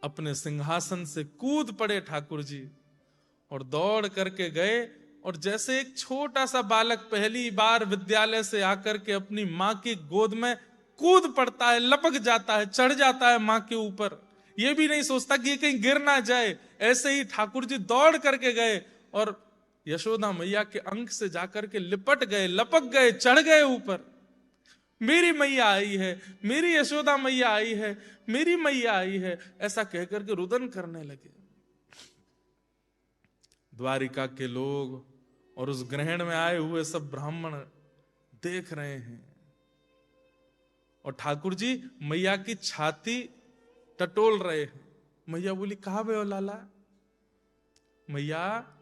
अपने सिंहासन से कूद पड़े ठाकुर जी और दौड़ करके गए। और जैसे एक छोटा सा बालक पहली बार विद्यालय से आकर के अपनी मां की गोद में कूद पड़ता है, लपक जाता है, चढ़ जाता है मां के ऊपर, ये भी नहीं सोचता कि ये कहीं गिर ना जाए, ऐसे ही ठाकुर जी दौड़ करके गए और यशोदा मैया के अंक से जाकर के लिपट गए, लपक गए, चढ़ गए ऊपर। मेरी मैया आई है, मेरी यशोदा मैया आई है, मेरी मैया आई है, ऐसा कहकर के रुदन करने लगे। द्वारिका के लोग और उस ग्रहण में आए हुए सब ब्राह्मण देख रहे हैं। और ठाकुर जी मैया की छाती टटोल रहे हैं। मैया बोली, कहा बे ओ लाला, मैया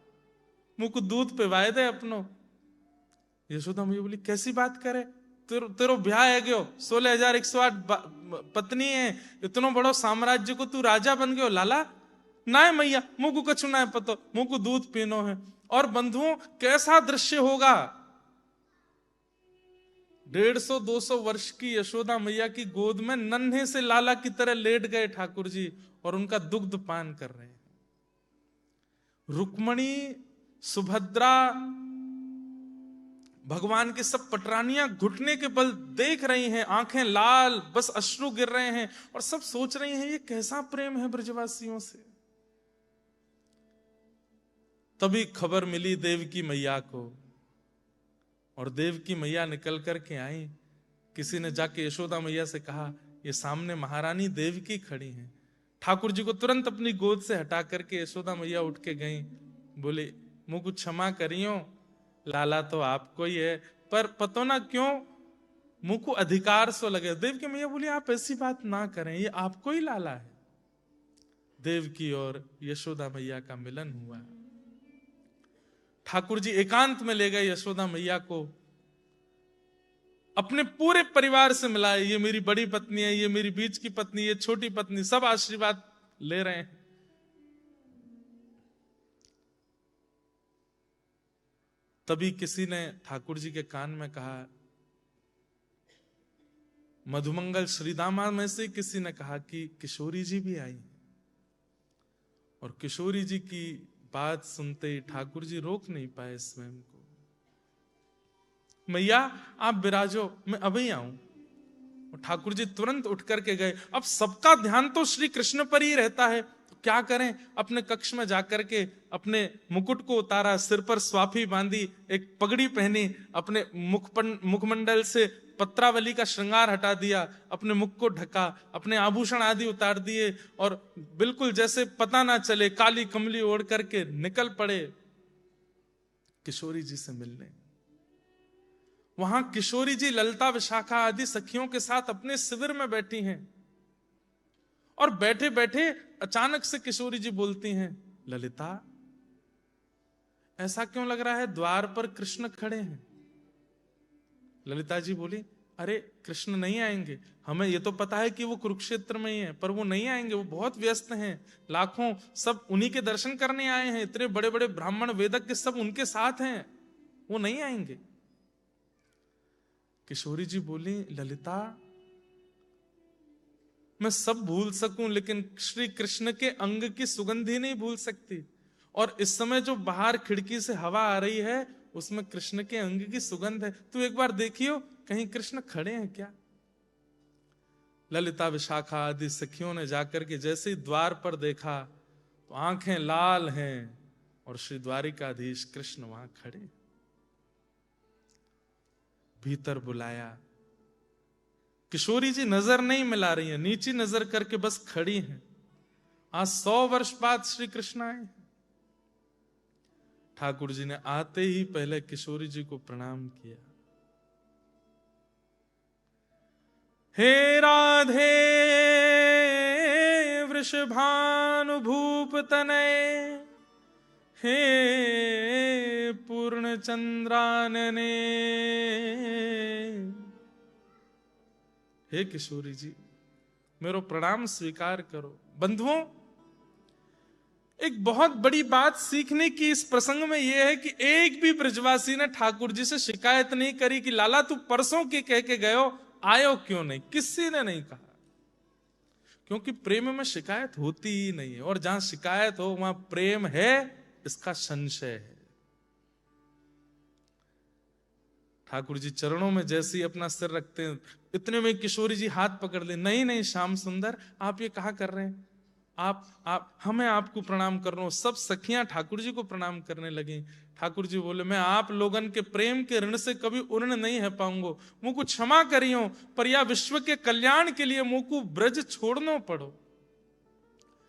मुंह को दूध पिवाए दे अपनो। यशोदा मैया बोली, कैसी बात करे, तेरो ब्याह है गयो, 16,108 पत्नी है, इतनो बड़ो साम्राज्य को तू राजा बन गयो लाला। ना है मैया, मुंह को कछु ना है पतो, मुंह को दूध पीनो है। और बंधुओं, कैसा दृश्य होगा, 150-200 वर्ष की यशोदा मैया की गोद में नन्हे से लाला की तरह लेट गए ठाकुर जी और उनका दुग्ध पान कर रहे हैं। रुक्मणी, सुभद्रा, भगवान के सब पटरानियां घुटने के बल देख रही हैं, आंखें लाल, बस अश्रु गिर रहे हैं और सब सोच रही हैं ये कैसा प्रेम है ब्रजवासियों से। तभी खबर मिली देवकी मैया को और देवकी मैया निकल करके आई। किसी ने जाके यशोदा मैया से कहा, ये सामने महारानी देवकी खड़ी हैं। ठाकुर जी को तुरंत अपनी गोद से हटा करके यशोदा मैया उठ के गई, बोले, मुझ को क्षमा करियो, लाला तो आपको ही है, पर पतो ना क्यों मुंह को अधिकार सो लगे। देवकी मैया बोली, आप ऐसी बात ना करें, ये आपको ही लाला है। देवकी और यशोदा मैया का मिलन हुआ। ठाकुर जी एकांत में ले गए यशोदा मैया को, अपने पूरे परिवार से मिलाए। ये मेरी बड़ी पत्नी है, ये मेरी बीच की पत्नी, ये छोटी पत्नी, सब आशीर्वाद ले रहे हैं। तभी किसी ने ठाकुर जी के कान में कहा, मधुमंगल श्रीदामा में से किसी ने कहा कि किशोरी जी भी आई। और किशोरी जी की बात सुनते ही ठाकुर जी रोक नहीं पाए स्वयं को। मैया आप विराजो, मैं अभी आऊं। और ठाकुर जी तुरंत उठ करके गए। अब सबका ध्यान तो श्री कृष्ण पर ही रहता है, तो क्या करें, अपने कक्ष में जाकर के अपने मुकुट को उतारा, सिर पर स्वाफी बांधी, एक पगड़ी पहनी, अपने मुखमंडल से पत्रावली का श्रृंगार हटा दिया, अपने मुख को ढका, अपने आभूषण आदि उतार दिए और बिल्कुल जैसे पता ना चले काली कमली ओढ़ करके निकल पड़े किशोरी जी से मिलने। वहां किशोरी जी ललिता विशाखा आदि सखियों के साथ अपने शिविर में बैठी हैं और बैठे बैठे अचानक से किशोरी जी बोलती हैं, ललिता ऐसा क्यों लग रहा है द्वार पर कृष्ण खड़े हैं? ललिता जी बोली, अरे कृष्ण नहीं आएंगे, हमें ये तो पता है कि वो कुरुक्षेत्र में ही है, पर वो नहीं आएंगे, वो बहुत व्यस्त हैं, लाखों सब उन्हीं के दर्शन करने आए हैं, इतने बड़े बड़े ब्राह्मण वेदज्ञ सब उनके साथ हैं, वो नहीं आएंगे। किशोरी जी बोली, ललिता मैं सब भूल सकूं लेकिन श्री कृष्ण के अंग की सुगंध ही नहीं भूल सकती। और इस समय जो बाहर खिड़की से हवा आ रही है उसमें कृष्ण के अंग की सुगंध है, तू एक बार देखियो कहीं कृष्ण खड़े हैं क्या। ललिता विशाखा आदि सखियों ने जाकर के जैसे ही द्वार पर देखा तो आंखें लाल हैं और श्री द्वारिकाधीश कृष्ण वहां खड़े। भीतर बुलाया, किशोरी जी नजर नहीं मिला रही हैं, नीची नजर करके बस खड़ी हैं। आज 100 वर्ष बाद श्री कृष्ण आए। ठाकुर जी ने आते ही पहले किशोरी जी को प्रणाम किया। हे राधे वृषभानु भूप तनय, हे पूर्ण चंद्रानने। हे किशोरी जी मेरो प्रणाम स्वीकार करो। बंधुओं, एक बहुत बड़ी बात सीखने की इस प्रसंग में यह है कि एक भी ब्रजवासी ने ठाकुर जी से शिकायत नहीं करी कि लाला तू परसों के कह के गयो, आयो क्यों नहीं, किसी ने नहीं कहा। क्योंकि प्रेम में शिकायत होती ही नहीं है, और जहां शिकायत हो वहां प्रेम है इसका संशय है। ठाकुर जी चरणों में जैसे ही अपना सिर रखते हैं इतने में किशोरी जी हाथ पकड़ ले, नहीं नहीं श्याम सुंदर आप ये कहा कर रहे हैं, आप हमें आपको प्रणाम कर रहा हूं। सब सखियां ठाकुर जी को प्रणाम करने लगी। ठाकुर जी बोले, मैं आप लोगन के प्रेम के ऋण से कभी उर्ण नहीं है पाऊंगा, मुझको क्षमा करियो, पर या विश्व के कल्याण के लिए मुझको ब्रज छोड़ना पड़ो।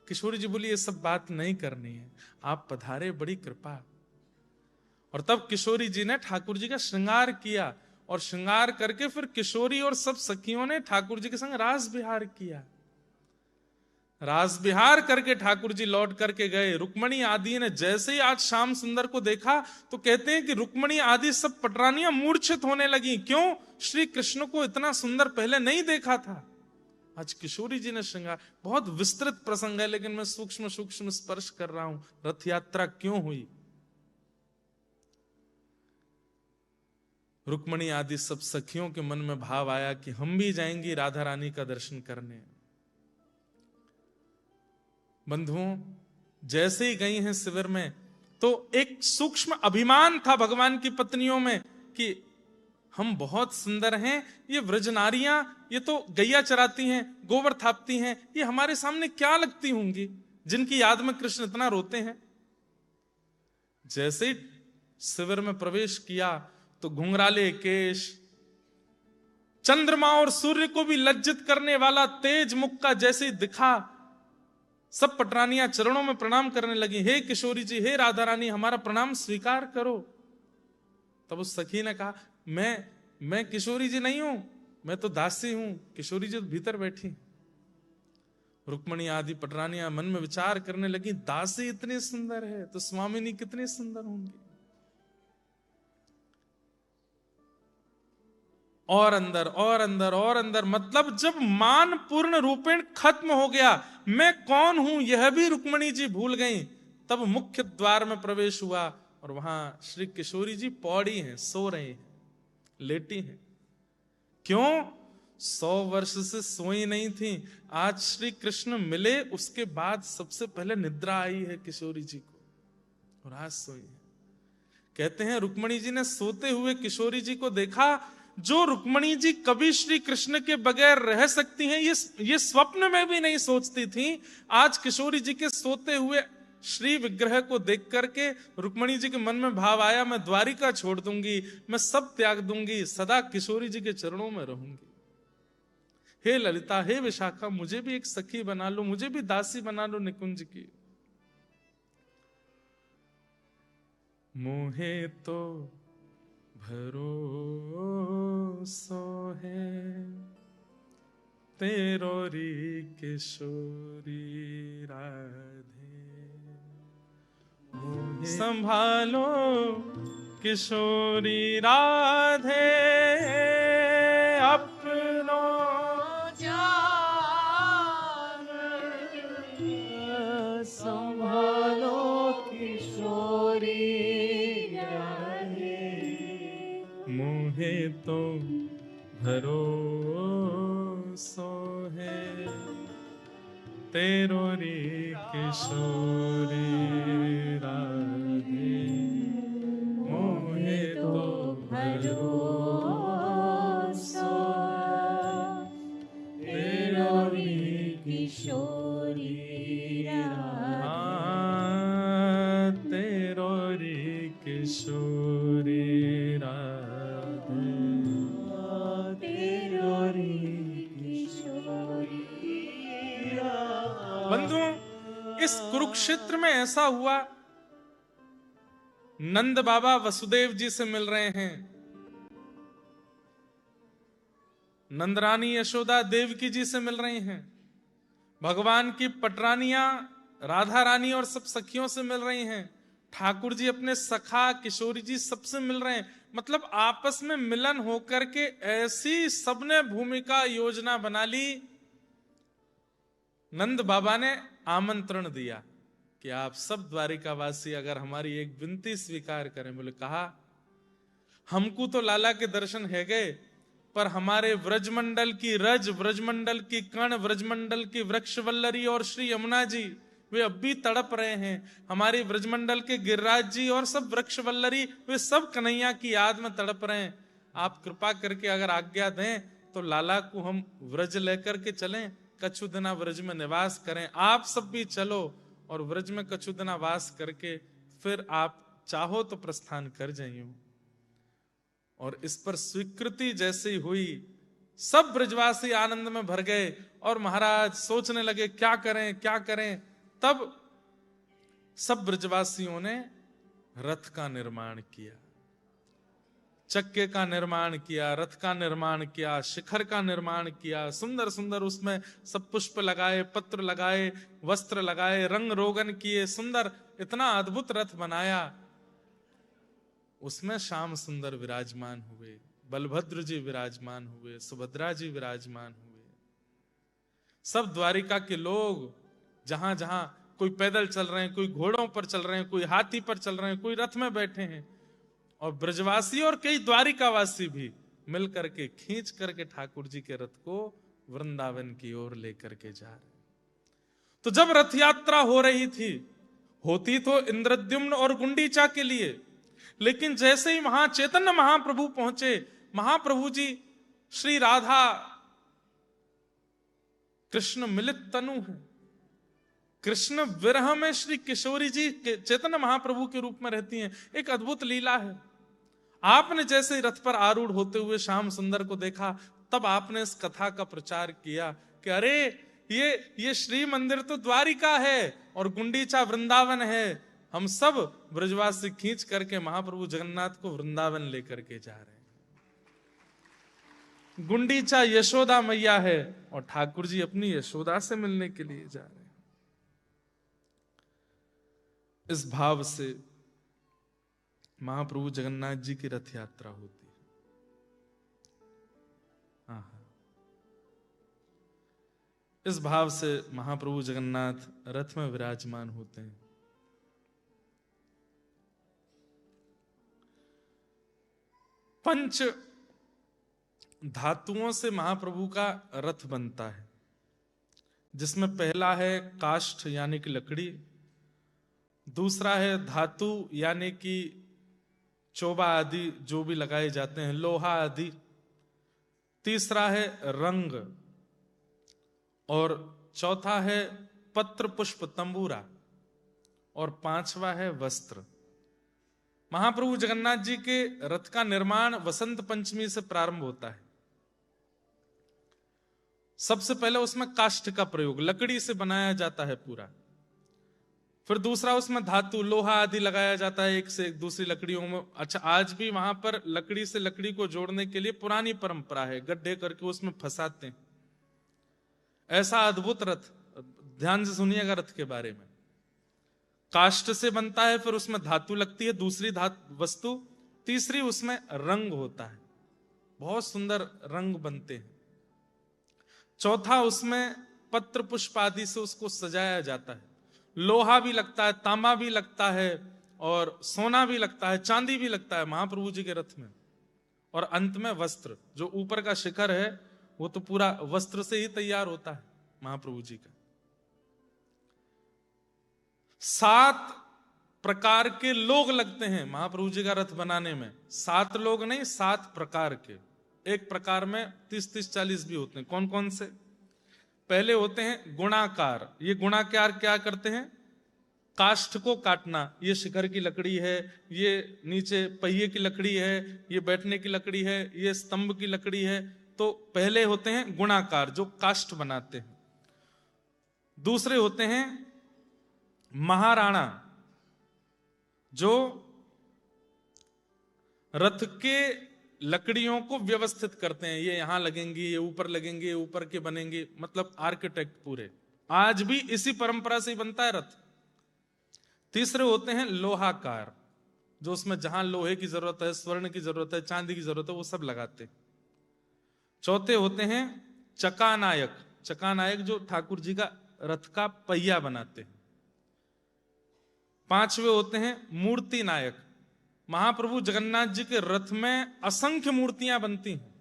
किशोरी जी बोली, ये सब बात नहीं करनी है, आप पधारे, बड़ी कृपा। और तब किशोरी जी ने ठाकुर जी का श्रृंगार किया और श्रृंगार करके फिर किशोरी और सब सखियों ने ठाकुर जी के संग रास विहार किया। रास विहार करके ठाकुर जी लौट करके गए। रुक्मणी आदि ने जैसे ही आज श्याम सुंदर को देखा तो कहते हैं कि रुक्मणी आदि सब पटरानियां मूर्छित होने लगी। क्यों? श्री कृष्ण को इतना सुंदर पहले नहीं देखा था। आज किशोरी जी ने श्रृंगार, बहुत विस्तृत प्रसंग है लेकिन मैं सूक्ष्म सूक्ष्म स्पर्श कर रहा हूं। रथ यात्रा क्यों हुई? रुक्मणी आदि सब सखियों के मन में भाव आया कि हम भी जाएंगी राधा रानी का दर्शन करने। बंधुओं, जैसे ही गई हैं शिविर में तो एक सूक्ष्म अभिमान था भगवान की पत्नियों में कि हम बहुत सुंदर हैं, ये व्रज नारियां, ये तो गैया चराती हैं, गोबर थापती हैं, ये हमारे सामने क्या लगती होंगी जिनकी याद में कृष्ण इतना रोते हैं। जैसे ही शिविर में प्रवेश किया तो घुंघराले केश, चंद्रमा और सूर्य को भी लज्जित करने वाला तेज मुख का जैसे दिखा, सब पटरानियां चरणों में प्रणाम करने लगी। हे किशोरी जी, हे राधा रानी, हमारा प्रणाम स्वीकार करो। तब उस सखी ने कहा, मैं किशोरी जी नहीं हूं, मैं तो दासी हूं। किशोरी जी तो भीतर बैठी। रुक्मणी आदि पटरानियां मन में विचार करने लगी, दासी इतनी सुंदर है तो स्वामिनी कितनी सुंदर होंगी। और अंदर और अंदर और अंदर, मतलब जब मान पूर्ण रूपेण खत्म हो गया, मैं कौन हूं यह भी रुक्मणी जी भूल गई। तब मुख्य द्वार में प्रवेश हुआ और वहां श्री किशोरी जी पौड़ी हैं, सो रहे हैं, लेटी हैं। क्यों? 100 वर्ष से सोई नहीं थी। आज श्री कृष्ण मिले उसके बाद सबसे पहले निद्रा आई है किशोरी जी को, और आज सोई है। कहते हैं रुक्मणी जी ने सोते हुए किशोरी जी को देखा। जो रुक्मणी जी कभी श्री कृष्ण के बगैर रह सकती हैं, ये स्वप्न में भी नहीं सोचती थी। आज किशोरी जी के सोते हुए श्री विग्रह को देख करके रुक्मणी जी के मन में भाव आया, मैं द्वारिका छोड़ दूंगी, मैं सब त्याग दूंगी, सदा किशोरी जी के चरणों में रहूंगी। हे ललिता, हे विशाखा, मुझे भी एक सखी बना लो, मुझे भी दासी बना लो निकुंज की। मोहे तो भरोसो है तेरो री किशोरी राधे, संभालो किशोरी राधे अपनो जान, संभालो किशोरी राधे, मोहे तो भरोसो है तेरो री किशोरी राधे, मोहे तो भरोसा तेरो री किशोरी राधे, तेरो री किशोरी राधे, तेरो री किशोरी राधे। बंधुओं, इस कुरुक्षेत्र में ऐसा हुआ, नंद बाबा वसुदेव जी से मिल रहे हैं, नंदरानी यशोदा देवकी जी से मिल रही हैं, भगवान की पटरानियां राधा रानी और सब सखियों से मिल रही हैं, ठाकुर जी अपने सखा किशोरी जी सबसे मिल रहे हैं। मतलब आपस में मिलन होकर के ऐसी सबने भूमिका योजना बना ली। नंद बाबा ने आमंत्रण दिया कि आप सब द्वारिकावासी अगर हमारी एक विनती स्वीकार करें। बोले कहा, हमको तो लाला के दर्शन है गए, पर हमारे व्रजमंडल की रज, व्रजमंडल की कण, व्रजमंडल की वृक्षवल्लरी और श्री यमुना जी वे अब भी तड़प रहे हैं। हमारी व्रजमंडल के गिरिराज जी और सब वृक्षवल्लरी वे सब कन्हैया की याद में तड़प रहे हैं। आप कृपा करके अगर आज्ञा दें तो लाला को हम व्रज लेकर के चलें, कछु दिना व्रज में निवास करें। आप सब भी चलो और व्रज में कछु दिना वास करके फिर आप चाहो तो प्रस्थान कर जाइयो। और इस पर स्वीकृति जैसी हुई, सब ब्रजवासी आनंद में भर गए और महाराज सोचने लगे क्या करें क्या करें। तब सब ब्रजवासियों ने रथ का निर्माण किया, चक्के का निर्माण किया, रथ का निर्माण किया, शिखर का निर्माण किया, सुंदर सुंदर उसमें सब पुष्प लगाए, पत्र लगाए, वस्त्र लगाए, रंग रोगन किए, सुंदर इतना अद्भुत रथ बनाया। उसमें श्याम सुंदर विराजमान हुए, बलभद्र जी विराजमान हुए, सुभद्रा जी विराजमान हुए। सब द्वारिका के लोग जहां जहां कोई पैदल चल रहे हैं, कोई घोड़ों पर चल रहे हैं, कोई हाथी पर चल रहे हैं, कोई रथ में बैठे हैं, और ब्रजवासी और कई द्वारिकावासी भी मिल करके खींच करके ठाकुर जी के रथ को वृंदावन की ओर लेकर के जा रहे। तो जब रथ यात्रा हो रही थी, होती तो इंद्रद्युम्न और गुंडीचा के लिए, लेकिन जैसे ही वहां चैतन्य महाप्रभु पहुंचे, महाप्रभु जी श्री राधा कृष्ण मिलित तनु है, कृष्ण विरह में श्री किशोरी जी चैतन्य महाप्रभु के रूप में रहती हैं। एक अद्भुत लीला है। आपने जैसे रथ पर आरूढ़ होते हुए श्याम सुंदर को देखा, तब आपने इस कथा का प्रचार किया कि अरे ये श्री मंदिर तो द्वारिका है और गुंडीचा वृंदावन है। हम सब ब्रजवासी खींच करके महाप्रभु जगन्नाथ को वृंदावन लेकर के जा रहे हैं। गुंडीचा यशोदा मैया है और ठाकुर जी अपनी यशोदा से मिलने के लिए जा रहे हैं। इस भाव से महाप्रभु जगन्नाथ जी की रथ यात्रा होती है। इस भाव से महाप्रभु जगन्नाथ रथ में विराजमान होते हैं। पंच धातुओं से महाप्रभु का रथ बनता है, जिसमें पहला है काष्ठ यानी कि लकड़ी, दूसरा है धातु यानी कि चोबा आदि जो भी लगाए जाते हैं, लोहा आदि, तीसरा है रंग, और चौथा है पत्र पुष्प तंबूरा, और पांचवा है वस्त्र। महाप्रभु जगन्नाथ जी के रथ का निर्माण वसंत पंचमी से प्रारंभ होता है। सबसे पहले उसमें काष्ठ का प्रयोग, लकड़ी से बनाया जाता है पूरा। फिर दूसरा उसमें धातु लोहा आदि लगाया जाता है, एक से एक दूसरी लकड़ियों में। अच्छा, आज भी वहां पर लकड़ी से लकड़ी को जोड़ने के लिए पुरानी परंपरा है, गड्ढे करके उसमें फंसाते हैं। ऐसा अद्भुत रथ, ध्यान से सुनिएगा रथ के बारे में। काष्ठ से बनता है, फिर उसमें धातु लगती है, दूसरी वस्तु, तीसरी उसमें रंग होता है, बहुत सुंदर रंग बनते हैं। चौथा उसमें पत्र पुष्प आदि से उसको सजाया जाता है। लोहा भी लगता है, तांबा भी लगता है, और सोना भी लगता है, चांदी भी लगता है महाप्रभु जी के रथ में। और अंत में वस्त्र, जो ऊपर का शिखर है वो तो पूरा वस्त्र से ही तैयार होता है महाप्रभु जी का। 7 प्रकार के लोग लगते हैं महाप्रभु जी का रथ बनाने में। 7 लोग नहीं, 7 प्रकार के। एक प्रकार में 30-30-40 भी होते हैं। कौन कौन से? पहले होते हैं गुणाकार। ये गुणाकार क्या करते हैं? काष्ठ को काटना। ये शिखर की लकड़ी है, ये नीचे पहिए की लकड़ी है, ये बैठने की लकड़ी है, ये स्तंभ की लकड़ी है। तो पहले होते हैं गुणाकार, जो काष्ठ बनाते हैं। दूसरे होते हैं महाराणा, जो रथ के लकड़ियों को व्यवस्थित करते हैं। ये यहां लगेंगी, ये ऊपर लगेंगे, ऊपर के बनेंगे, मतलब आर्किटेक्ट पूरे। आज भी इसी परंपरा से ही बनता है रथ। तीसरे होते हैं लोहाकार, जो उसमें जहां लोहे की जरूरत है, स्वर्ण की जरूरत है, चांदी की जरूरत है, वो सब लगाते हैं। चौथे होते हैं चकानायक। चकानायक जो ठाकुर जी का रथ का पहिया बनाते हैं। पांचवे होते हैं मूर्ति नायक। महाप्रभु जगन्नाथ जी के रथ में असंख्य मूर्तियां बनती हैं।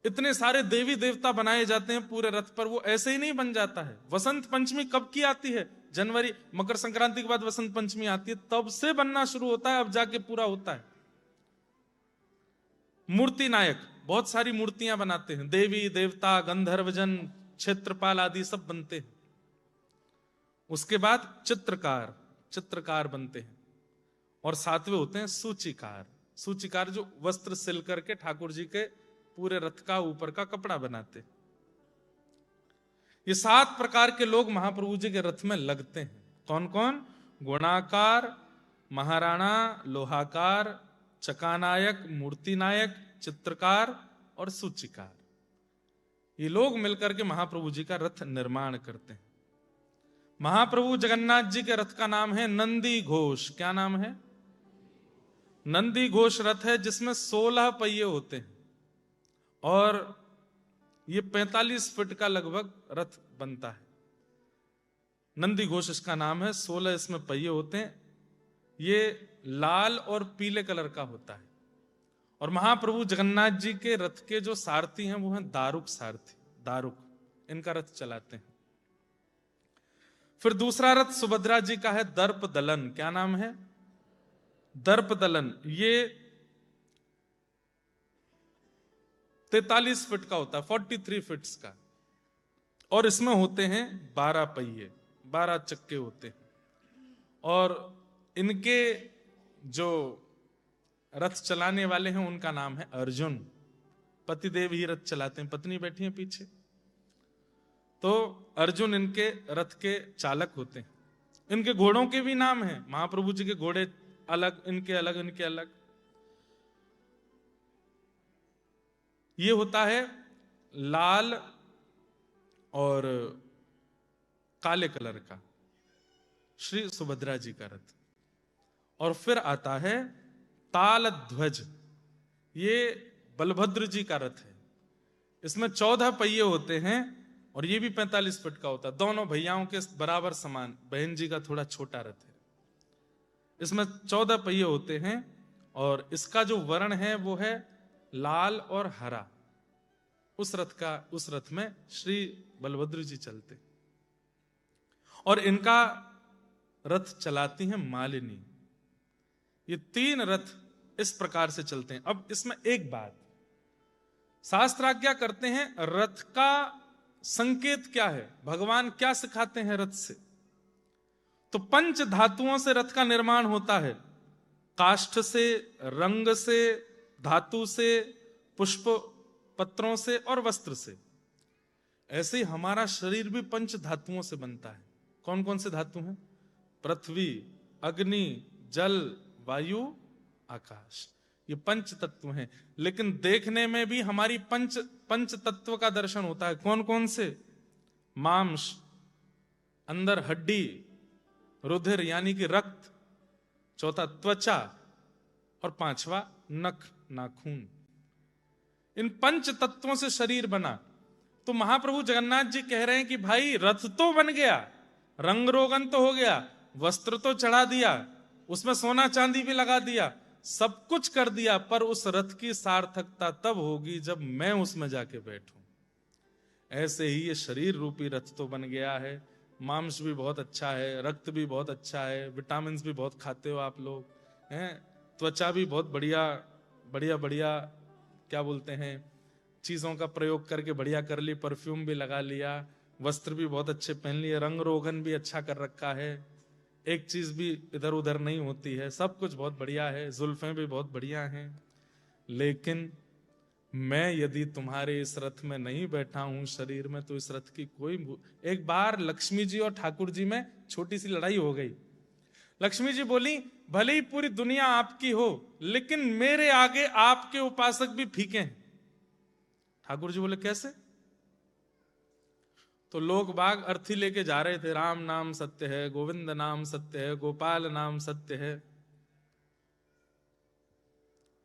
इतने सारे देवी देवता बनाए जाते हैं पूरे रथ पर। वो ऐसे ही नहीं बन जाता है। वसंत पंचमी कब की आती है? जनवरी, मकर संक्रांति के बाद वसंत पंचमी आती है, तब से बनना शुरू होता है, अब जाके पूरा होता है। मूर्ति नायक बहुत सारी मूर्तियां बनाते हैं। देवी देवता, गंधर्वजन, क्षेत्रपाल आदि सब बनते हैं। उसके बाद चित्रकार, चित्रकार बनते हैं। और सातवें होते हैं सूचीकार। सूचीकार जो वस्त्र सिल करके ठाकुर जी के पूरे रथ का ऊपर का कपड़ा बनाते। ये 7 प्रकार के लोग महाप्रभु जी के रथ में लगते हैं। कौन कौन? गुणाकार, महाराणा, लोहाकार, चकानायक, मूर्ति नायक, चित्रकार और सूचीकार। ये लोग मिलकर के महाप्रभु जी का रथ निर्माण करते हैं। महाप्रभु जगन्नाथ जी के रथ का नाम है नंदी घोष। क्या नाम है? नंदी घोष रथ है, जिसमें 16 पहिए होते हैं, और ये 45 फीट का लगभग रथ बनता है। नंदी घोष इसका नाम है। 16 इसमें पहिए होते हैं। ये लाल और पीले कलर का होता है। और महाप्रभु जगन्नाथ जी के रथ के जो सारथी हैं वो हैं दारुक सारथी। दारुक इनका रथ चलाते हैं। फिर दूसरा रथ सुभद्रा जी का है दर्प दलन। क्या नाम है? दर्प दलन। ये 43 फीट का होता है, 43 फीट्स का। और इसमें होते हैं 12 पहिए, 12 चक्के होते हैं। और इनके जो रथ चलाने वाले हैं उनका नाम है अर्जुन। पतिदेव ही रथ चलाते हैं, पत्नी बैठी है पीछे। तो अर्जुन इनके रथ के चालक होते हैं। इनके घोड़ों के भी नाम हैं। महाप्रभु जी के घोड़े अलग, इनके अलग, इनके अलग। ये होता है लाल और काले कलर का श्री सुभद्रा जी का रथ। और फिर आता है ताल ध्वज। ये बलभद्र जी का रथ है। इसमें 14 पहिए होते हैं, और ये भी 45 फीट का होता है। दोनों भैयाओं के बराबर समान। बहन जी का थोड़ा छोटा रथ है। इसमें 14 पहिए होते हैं, और इसका जो वर्ण है वो है लाल और हरा। उस रथ में श्री बलभद्र जी चलते, और इनका रथ चलाती हैं मालिनी। ये 3 रथ इस प्रकार से चलते हैं। अब इसमें एक बात, शास्त्राज्ञा करते हैं रथ का संकेत क्या है, भगवान क्या सिखाते हैं रथ से। तो 5 धातुओं से रथ का निर्माण होता है, काष्ठ से, रंग से, धातु से, पुष्प पत्रों से और वस्त्र से। ऐसे ही हमारा शरीर भी 5 धातुओं से बनता है। कौन कौन से धातु हैं? पृथ्वी, अग्नि, जल, वायु, आकाश। ये 5 तत्व हैं। लेकिन देखने में भी हमारी पंच तत्व का दर्शन होता है। कौन कौन से? मांस, अंदर हड्डी, रुधिर यानी कि रक्त, चौथा त्वचा, और 5वां नख, नाखून। इन 5 तत्वों से शरीर बना। तो महाप्रभु जगन्नाथ जी कह रहे हैं कि भाई रथ तो बन गया, रंग रोगन तो हो गया, वस्त्र तो चढ़ा दिया, उसमें सोना चांदी भी लगा दिया, सब कुछ कर दिया, पर उस रथ की सार्थकता तब होगी जब मैं उसमें जाके बैठूं। ऐसे ही ये शरीर रूपी रथ तो बन गया है। मांस भी बहुत अच्छा है, रक्त भी बहुत अच्छा है, विटामिन भी बहुत खाते हो आप लोग हैं, त्वचा भी बहुत बढ़िया बढ़िया बढ़िया क्या बोलते हैं चीजों का प्रयोग करके बढ़िया कर ली, परफ्यूम भी लगा लिया, वस्त्र भी बहुत अच्छे पहन लिए, रंग रोगन भी अच्छा कर रखा है, एक चीज भी इधर उधर नहीं होती है, सब कुछ बहुत बढ़िया है, जुल्फें भी बहुत बढ़िया हैं। लेकिन मैं यदि तुम्हारे इस रथ में नहीं बैठा हूं शरीर में, तो इस रथ की कोई। एक बार लक्ष्मी जी और ठाकुर जी में छोटी सी लड़ाई हो गई। लक्ष्मी जी बोली, भले ही पूरी दुनिया आपकी हो, लेकिन मेरे आगे आपके उपासक भी फीके हैं। ठाकुर जी बोले, कैसे? तो लोग बाग अर्थी लेके जा रहे थे, राम नाम सत्य है, गोविंद नाम सत्य है, गोपाल नाम सत्य है।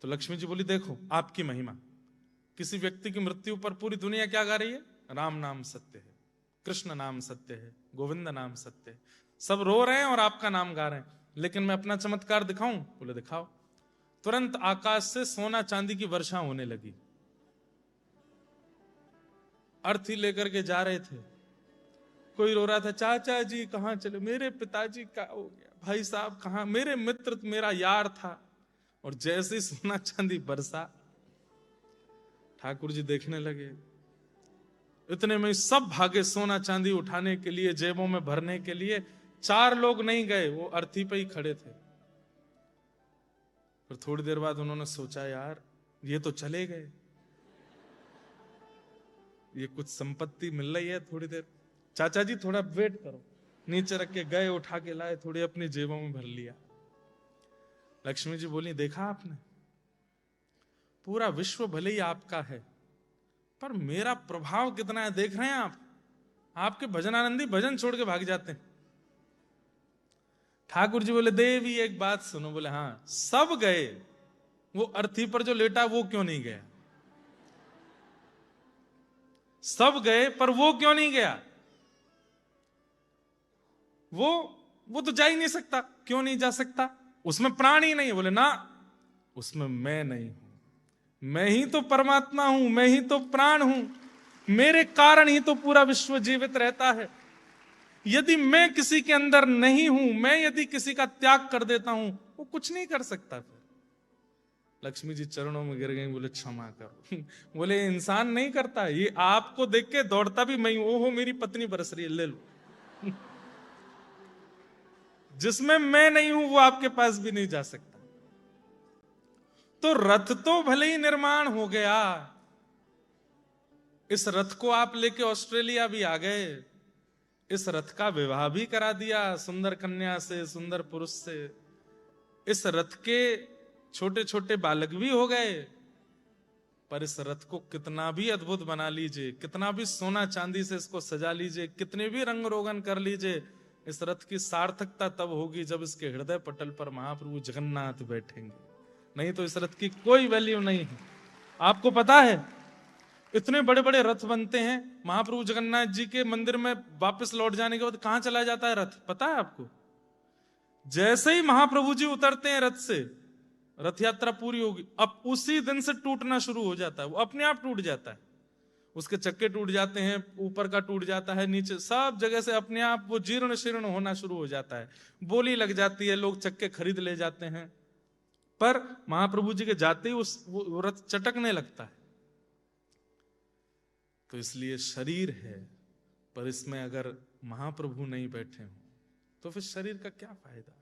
तो लक्ष्मी जी बोली, देखो आपकी महिमा, किसी व्यक्ति की मृत्यु पर पूरी दुनिया क्या गा रही है? राम नाम सत्य है, कृष्ण नाम सत्य है, गोविंद नाम सत्य है। सब रो रहे हैं और आपका नाम गा रहे हैं, लेकिन मैं अपना चमत्कार दिखाऊं? बोले दिखाओ। तुरंत आकाश से सोना चांदी की वर्षा होने लगी। अर्थी लेकर के जा रहे थे, कोई रो रहा था, चाचा जी कहां चले, मेरे पिताजी का हो गया, भाई साहब कहां, मेरे मित्र मेरा यार था। और जैसे सोना चांदी बरसा, ठाकुर जी देखने लगे। इतने में सब भागे सोना चांदी उठाने के लिए, जेबों में भरने के लिए। 4 लोग नहीं गए, वो अर्थी पे ही खड़े थे। फिर थोड़ी देर बाद उन्होंने सोचा, यार ये तो चले गए, ये कुछ संपत्ति मिल रही है, थोड़ी देर चाचा जी थोड़ा वेट करो। नीचे रख के गए, उठा के लाए, थोड़ी अपनी जेबों में भर लिया। लक्ष्मी जी बोली, देखा आपने, पूरा विश्व भले ही आपका है, पर मेरा प्रभाव कितना है देख रहे हैं आप? आपके भजनानंदी भजन छोड़ के भाग जाते हैं। ठाकुर जी बोले, देवी एक बात सुनो। बोले, हाँ। सब गए, वो अर्थी पर जो लेटा वो क्यों नहीं गया? सब गए, पर वो क्यों नहीं गया? वो तो जा ही नहीं सकता। क्यों नहीं जा सकता? उसमें प्राण ही नहीं है। बोले, ना, उसमें मैं नहीं हूं, मैं ही तो परमात्मा हूं, मैं ही तो प्राण हूं, मेरे कारण ही तो पूरा विश्व जीवित रहता है। यदि मैं किसी के अंदर नहीं हूं, मैं यदि किसी का त्याग कर देता हूं, वो कुछ नहीं कर सकता। फिर लक्ष्मी जी चरणों में गिर गई, बोले क्षमा करो। बोले, इंसान नहीं करता, ये आपको देख के दौड़ता भी मैं हूं। ओहो मेरी पत्नी बरस रही है, ले लो। जिसमें मैं नहीं हूं वो आपके पास भी नहीं जा सकता। तो रथ तो भले ही निर्माण हो गया, इस रथ को आप लेके ऑस्ट्रेलिया भी आ गए, इस रथ का विवाह भी करा दिया सुंदर कन्या से, सुंदर पुरुष से। इस रथ के छोटे छोटे बालक भी हो गए, पर इस रथ को कितना भी अद्भुत बना लीजिए, कितना भी सोना चांदी से इसको सजा लीजिए, कितने भी रंग रोगन कर लीजिए, इस रथ की सार्थकता तब होगी जब इसके हृदय पटल पर महाप्रभु जगन्नाथ बैठेंगे। नहीं तो इस रथ की कोई वैल्यू नहीं है। आपको पता है, इतने बड़े बड़े रथ बनते हैं, महाप्रभु जगन्नाथ जी के मंदिर में वापस लौट जाने के बाद कहां चला जाता है रथ? पता है आपको? जैसे ही महाप्रभु जी उतरते हैं रथ से, रथ यात्रा पूरी होगी, अब उसी दिन से टूटना शुरू हो जाता है, वो अपने आप टूट जाता है, उसके चक्के टूट जाते हैं, ऊपर का टूट जाता है, नीचे सब जगह से अपने आप वो जीर्ण शीर्ण होना शुरू हो जाता है, बोली लग जाती है, लोग चक्के खरीद ले जाते हैं। पर महाप्रभु जी के जाते ही वो रथ चटकने लगता है। तो इसलिए शरीर है, पर इसमें अगर महाप्रभु नहीं बैठे हो तो फिर शरीर का क्या फायदा।